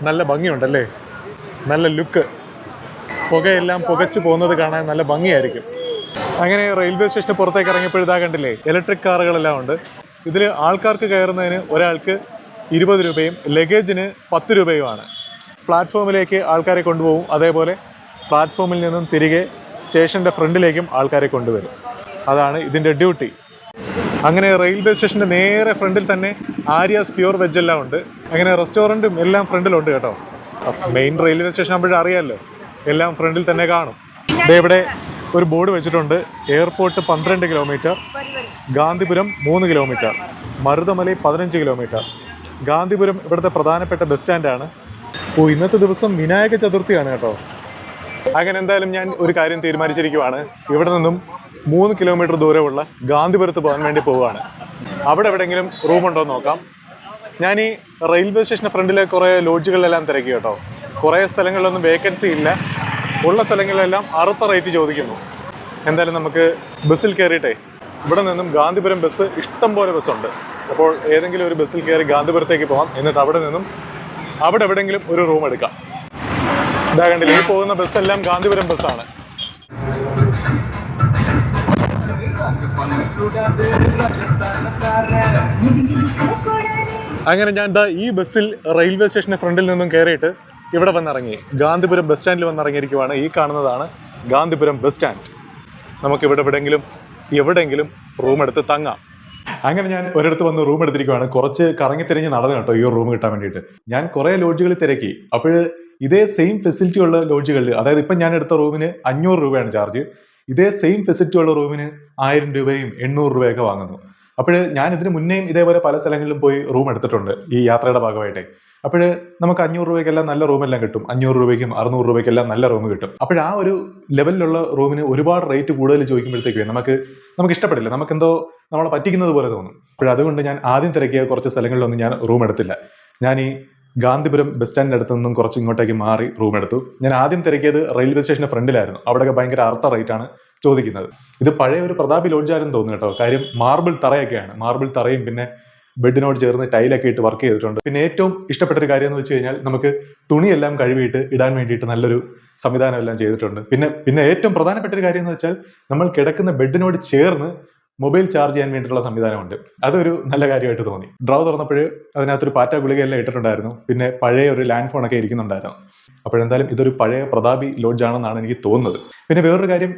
നല്ല ഭംഗിയുണ്ടല്ലേ, നല്ല ലുക്ക്. പുകയെല്ലാം പുകച്ച് പോകുന്നത് കാണാൻ നല്ല ഭംഗിയായിരിക്കും. അങ്ങനെ റെയിൽവേ സ്റ്റേഷന് പുറത്തേക്ക് ഇറങ്ങിയപ്പോഴാ കണ്ടില്ലേ, ഇലക്ട്രിക് കാറുകളെല്ലാം ഉണ്ട്. ഇതിൽ ആൾക്കാർക്ക് കയറുന്നതിന് ഒരാൾക്ക് 20 രൂപയും ലഗേജിന് 10 രൂപയുമാണ്. പ്ലാറ്റ്ഫോമിലേക്ക് ആൾക്കാരെ കൊണ്ടുപോകും, അതേപോലെ പ്ലാറ്റ്ഫോമിൽ നിന്നും തിരികെ സ്റ്റേഷൻ്റെ ഫ്രണ്ടിലേക്കും ആൾക്കാരെ കൊണ്ടുവരും. അതാണ് ഇതിൻ്റെ ഡ്യൂട്ടി. അങ്ങനെ റെയിൽവേ സ്റ്റേഷൻ്റെ നേരെ ഫ്രണ്ടിൽ തന്നെ ആര്യാസ് പ്യൂർ വെജ് എല്ലാം ഉണ്ട്. അങ്ങനെ റെസ്റ്റോറൻറ്റും എല്ലാം ഫ്രണ്ടിലുണ്ട് കേട്ടോ. മെയിൻ റെയിൽവേ സ്റ്റേഷൻ ആകുമ്പോഴും അറിയാമല്ലോ, എല്ലാം ഫ്രണ്ടിൽ തന്നെ കാണും. ഇവിടെ ഒരു ബോർഡ് വെച്ചിട്ടുണ്ട്, airport 12 kilometre, Gandhipuram 3 kilometre, Marudhamalai 15 kilometre. Gandhipuram ഇവിടുത്തെ പ്രധാനപ്പെട്ട ബസ് സ്റ്റാൻഡാണ്. ഇന്നത്തെ ദിവസം വിനായക ചതുർത്ഥിയാണ് കേട്ടോ. അങ്ങനെ എന്തായാലും ഞാൻ ഒരു കാര്യം തീരുമാനിച്ചിരിക്കുവാണ്. ഇവിടെ നിന്നും 3 കിലോമീറ്റർ ദൂരമുള്ള ഗാന്ധിപുരത്ത് പോകാൻ വേണ്ടി പോവുകയാണ്. അവിടെ എവിടെയെങ്കിലും റൂമുണ്ടോ എന്ന് നോക്കാം. ഞാൻ ഈ റെയിൽവേ സ്റ്റേഷൻ്റെ ഫ്രണ്ടിലെ കുറേ ലോഡ്ജുകളിലെല്ലാം തിരക്കി കേട്ടോ. കുറേ സ്ഥലങ്ങളിലൊന്നും വേക്കൻസി ഇല്ല, ഉള്ള സ്ഥലങ്ങളിലെല്ലാം അറുത്ത റേറ്റ് ചോദിക്കുന്നു. എന്തായാലും നമുക്ക് ബസ്സിൽ കയറിയിട്ടേ, ഇവിടെ നിന്നും ഗാന്ധിപുരം ബസ് ഇഷ്ടം പോലെ ബസ്സുണ്ട്. അപ്പോൾ ഏതെങ്കിലും ഒരു ബസ്സിൽ കയറി ഗാന്ധിപുരത്തേക്ക് പോകാം. എന്നിട്ട് അവിടെ നിന്നും അവിടെ എവിടെയെങ്കിലും ഒരു റൂം എടുക്കാം. ഇതാ കണ്ടില്ലേ, ഈ പോകുന്ന ബസ്സെല്ലാം ഗാന്ധിപുരം ബസ്സാണ്. അങ്ങനെ ഞാൻ ദാ ഈ ബസ്സിൽ റെയിൽവേ സ്റ്റേഷന്റെ ഫ്രണ്ടിൽ നിന്നും കയറിയിട്ട് ഇവിടെ വന്നിറങ്ങി. ഗാന്ധിപുരം ബസ് സ്റ്റാൻഡിൽ വന്നിറങ്ങിയിരിക്കുവാണ്. ഈ കാണുന്നതാണ് ഗാന്ധിപുരം ബസ് സ്റ്റാൻഡ്. നമുക്ക് ഇവിടെ എവിടെയെങ്കിലും റൂം എടുത്ത് തങ്ങാം. അങ്ങനെ ഞാൻ ഒരിടത്ത് വന്ന് റൂം എടുത്തിരിക്കുവാണ്. കുറച്ച് കറങ്ങിത്തിരിഞ്ഞ് നടന്നു കേട്ടോ ഈ റൂം കിട്ടാൻ വേണ്ടിയിട്ട്. ഞാൻ കുറേ ലോഡ്ജുകളിൽ തിരക്കി. അപ്പോൾ ഇതേ സെയിം ഫെസിലിറ്റി ഉള്ള ലോഡ്ജുകളിൽ, അതായത് ഇപ്പം ഞാൻ എടുത്ത റൂമിന് 500 രൂപയാണ് ചാർജ്. ഇതേ സെയിം ഫെസിലിറ്റി ഉള്ള റൂമിന് 1000 രൂപയും 800 രൂപയൊക്കെ വാങ്ങുന്നു. അപ്പോൾ ഞാൻ ഇതിന് മുന്നേയും ഇതേപോലെ പല സ്ഥലങ്ങളിലും പോയി റൂം എടുത്തിട്ടുണ്ട് ഈ യാത്രയുടെ ഭാഗമായിട്ട്. അപ്പോൾ നമുക്ക് 500 രൂപയ്ക്കെല്ലാം നല്ല റൂമെല്ലാം കിട്ടും. 500 രൂപയ്ക്കും 600 രൂപയ്ക്കെല്ലാം നല്ല റൂം കിട്ടും. അപ്പോൾ ആ ഒരു ലെവലിലുള്ള റൂമിന് ഒരുപാട് റേറ്റ് കൂടുതൽ ചോദിക്കുമ്പോഴത്തേക്കും നമുക്ക് ഇഷ്ടപ്പെടില്ല. നമുക്കെന്തോ നമ്മളെ പറ്റിക്കുന്നത് പോലെ തോന്നും. അപ്പോൾ അതുകൊണ്ട് ഞാൻ ആദ്യം തിരക്കിയ കുറച്ച് സ്ഥലങ്ങളിലൊന്നും ഞാൻ റൂം എടുത്തില്ല. ഞാൻ ഈ ഗാന്ധിപുരം ബസ് സ്റ്റാൻഡിൻ്റെ അടുത്ത് നിന്നും കുറച്ച് ഇങ്ങോട്ടേക്ക് മാറി റൂം എടുത്തു. ഞാൻ ആദ്യം തിരക്കിയത് റെയിൽവേ സ്റ്റേഷൻ്റെ ഫ്രണ്ടിലായിരുന്നു. അവിടെയൊക്കെ ഭയങ്കര അർത്ഥ റേറ്റാണ് ചോദിക്കുന്നത്. ഇത് പഴയ ഒരു പ്രതാപി ലോഡ്ജായിരുന്നു തോന്നുന്നു കേട്ടോ. കാര്യം മാർബിൾ തറയൊക്കെയാണ്. മാർബിൾ തറയും പിന്നെ ബെഡിനോട് ചേർന്ന് ടൈലൊക്കെ ഇട്ട് വർക്ക് ചെയ്തിട്ടുണ്ട്. പിന്നെ ഏറ്റവും ഇഷ്ടപ്പെട്ടൊരു കാര്യം എന്ന് വെച്ച് കഴിഞ്ഞാൽ നമുക്ക് തുണിയെല്ലാം കഴുകിയിട്ട് ഇടാൻ വേണ്ടിയിട്ട് നല്ലൊരു സംവിധാനം എല്ലാം ചെയ്തിട്ടുണ്ട്. പിന്നെ ഏറ്റവും പ്രധാനപ്പെട്ട ഒരു കാര്യം എന്ന് വെച്ചാൽ നമ്മൾ കിടക്കുന്ന ബെഡിനോട് ചേർന്ന് മൊബൈൽ ചാർജ് ചെയ്യാൻ വേണ്ടിയിട്ടുള്ള സംവിധാനമുണ്ട്. അതൊരു നല്ല കാര്യമായിട്ട് തോന്നി. ഡ്രോ തുറന്നപ്പോൾ അതിനകത്തൊരു പാറ്റ ഗുളികയെല്ലാം ഇട്ടിട്ടുണ്ടായിരുന്നു. പിന്നെ പഴയ ഒരു ലാൻഡ് ഫോണൊക്കെ ഇരിക്കുന്നുണ്ടായിരുന്നു. അപ്പോഴെന്തായാലും ഇതൊരു പഴയ പ്രതാപി ലോഡ്ജാണെന്നാണ് എനിക്ക് തോന്നുന്നത്. പിന്നെ വേറൊരു കാര്യം,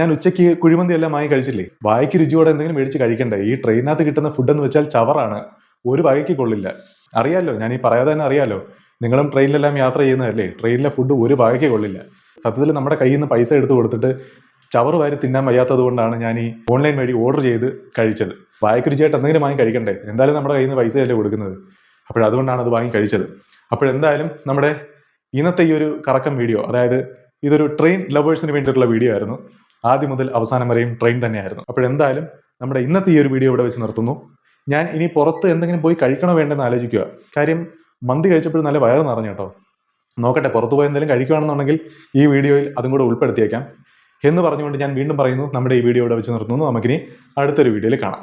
ഞാൻ ഉച്ചയ്ക്ക് കുഴിമന്തി എല്ലാം വാങ്ങി കഴിച്ചില്ലേ, വായിക്ക് രുചിയോടെ എന്തെങ്കിലും മേടിച്ച് കഴിക്കണ്ടേ. ഈ ട്രെയിനകത്ത് കിട്ടുന്ന ഫുഡ് എന്ന് വെച്ചാൽ ചവറാണ്. ഒരു വകയ്ക്ക് കൊള്ളില്ല. അറിയാലോ, ഞാൻ ഈ പറയാതെ തന്നെ അറിയാലോ. നിങ്ങളും ട്രെയിനിലെല്ലാം യാത്ര ചെയ്യുന്നതല്ലേ. ട്രെയിനിലെ ഫുഡ് ഒരു വകയ്ക്ക് കൊള്ളില്ല. സത്യത്തിൽ നമ്മുടെ കയ്യിൽ നിന്ന് പൈസ എടുത്ത് കൊടുത്തിട്ട് ചവറ് വാരി തിന്നാൻ വയ്യാത്തത് കൊണ്ടാണ് ഞാൻ ഈ ഓൺലൈൻ വഴി ഓർഡർ ചെയ്ത് കഴിച്ചത്. വായിക്ക് രുചിയായിട്ട് എന്തെങ്കിലും വാങ്ങി കഴിക്കണ്ടേ. എന്തായാലും നമ്മുടെ കയ്യിൽ നിന്ന് പൈസയല്ലേ കൊടുക്കുന്നത്. അപ്പോഴതുകൊണ്ടാണ് അത് വാങ്ങി കഴിച്ചത്. അപ്പോഴെന്തായാലും നമ്മുടെ ഇന്നത്തെ ഈ ഒരു കറക്കം വീഡിയോ, അതായത് ഇതൊരു ട്രെയിൻ ലവേഴ്സിന് വേണ്ടിയിട്ടുള്ള വീഡിയോ ആയിരുന്നു. ആദ്യം മുതൽ അവസാനം വരെയും ട്രെയിൻ തന്നെയായിരുന്നു. അപ്പോഴെന്തായാലും നമ്മുടെ ഇന്നത്തെ ഈ ഒരു വീഡിയോ ഇവിടെ വെച്ച് നിർത്തുന്നു. ഞാൻ ഇനി പുറത്ത് എന്തെങ്കിലും പോയി കഴിക്കണോ വേണ്ടെന്ന് ആലോചിക്കുക. കാര്യം മന്തി കഴിച്ചപ്പോഴും നല്ല വയറ് നിറഞ്ഞു കേട്ടോ. നോക്കട്ടെ, പുറത്ത് പോയി എന്തെങ്കിലും കഴിക്കുകയാണെന്നുണ്ടെങ്കിൽ ഈ വീഡിയോയിൽ അതും കൂടെ ഉൾപ്പെടുത്തിയേക്കാം എന്ന് പറഞ്ഞുകൊണ്ട് ഞാൻ വീണ്ടും പറയുന്നു, നമ്മുടെ ഈ വീഡിയോ ഇവിടെ വെച്ച് നിർത്തുന്നു. നമുക്കിനി അടുത്തൊരു വീഡിയോയിൽ കാണാം.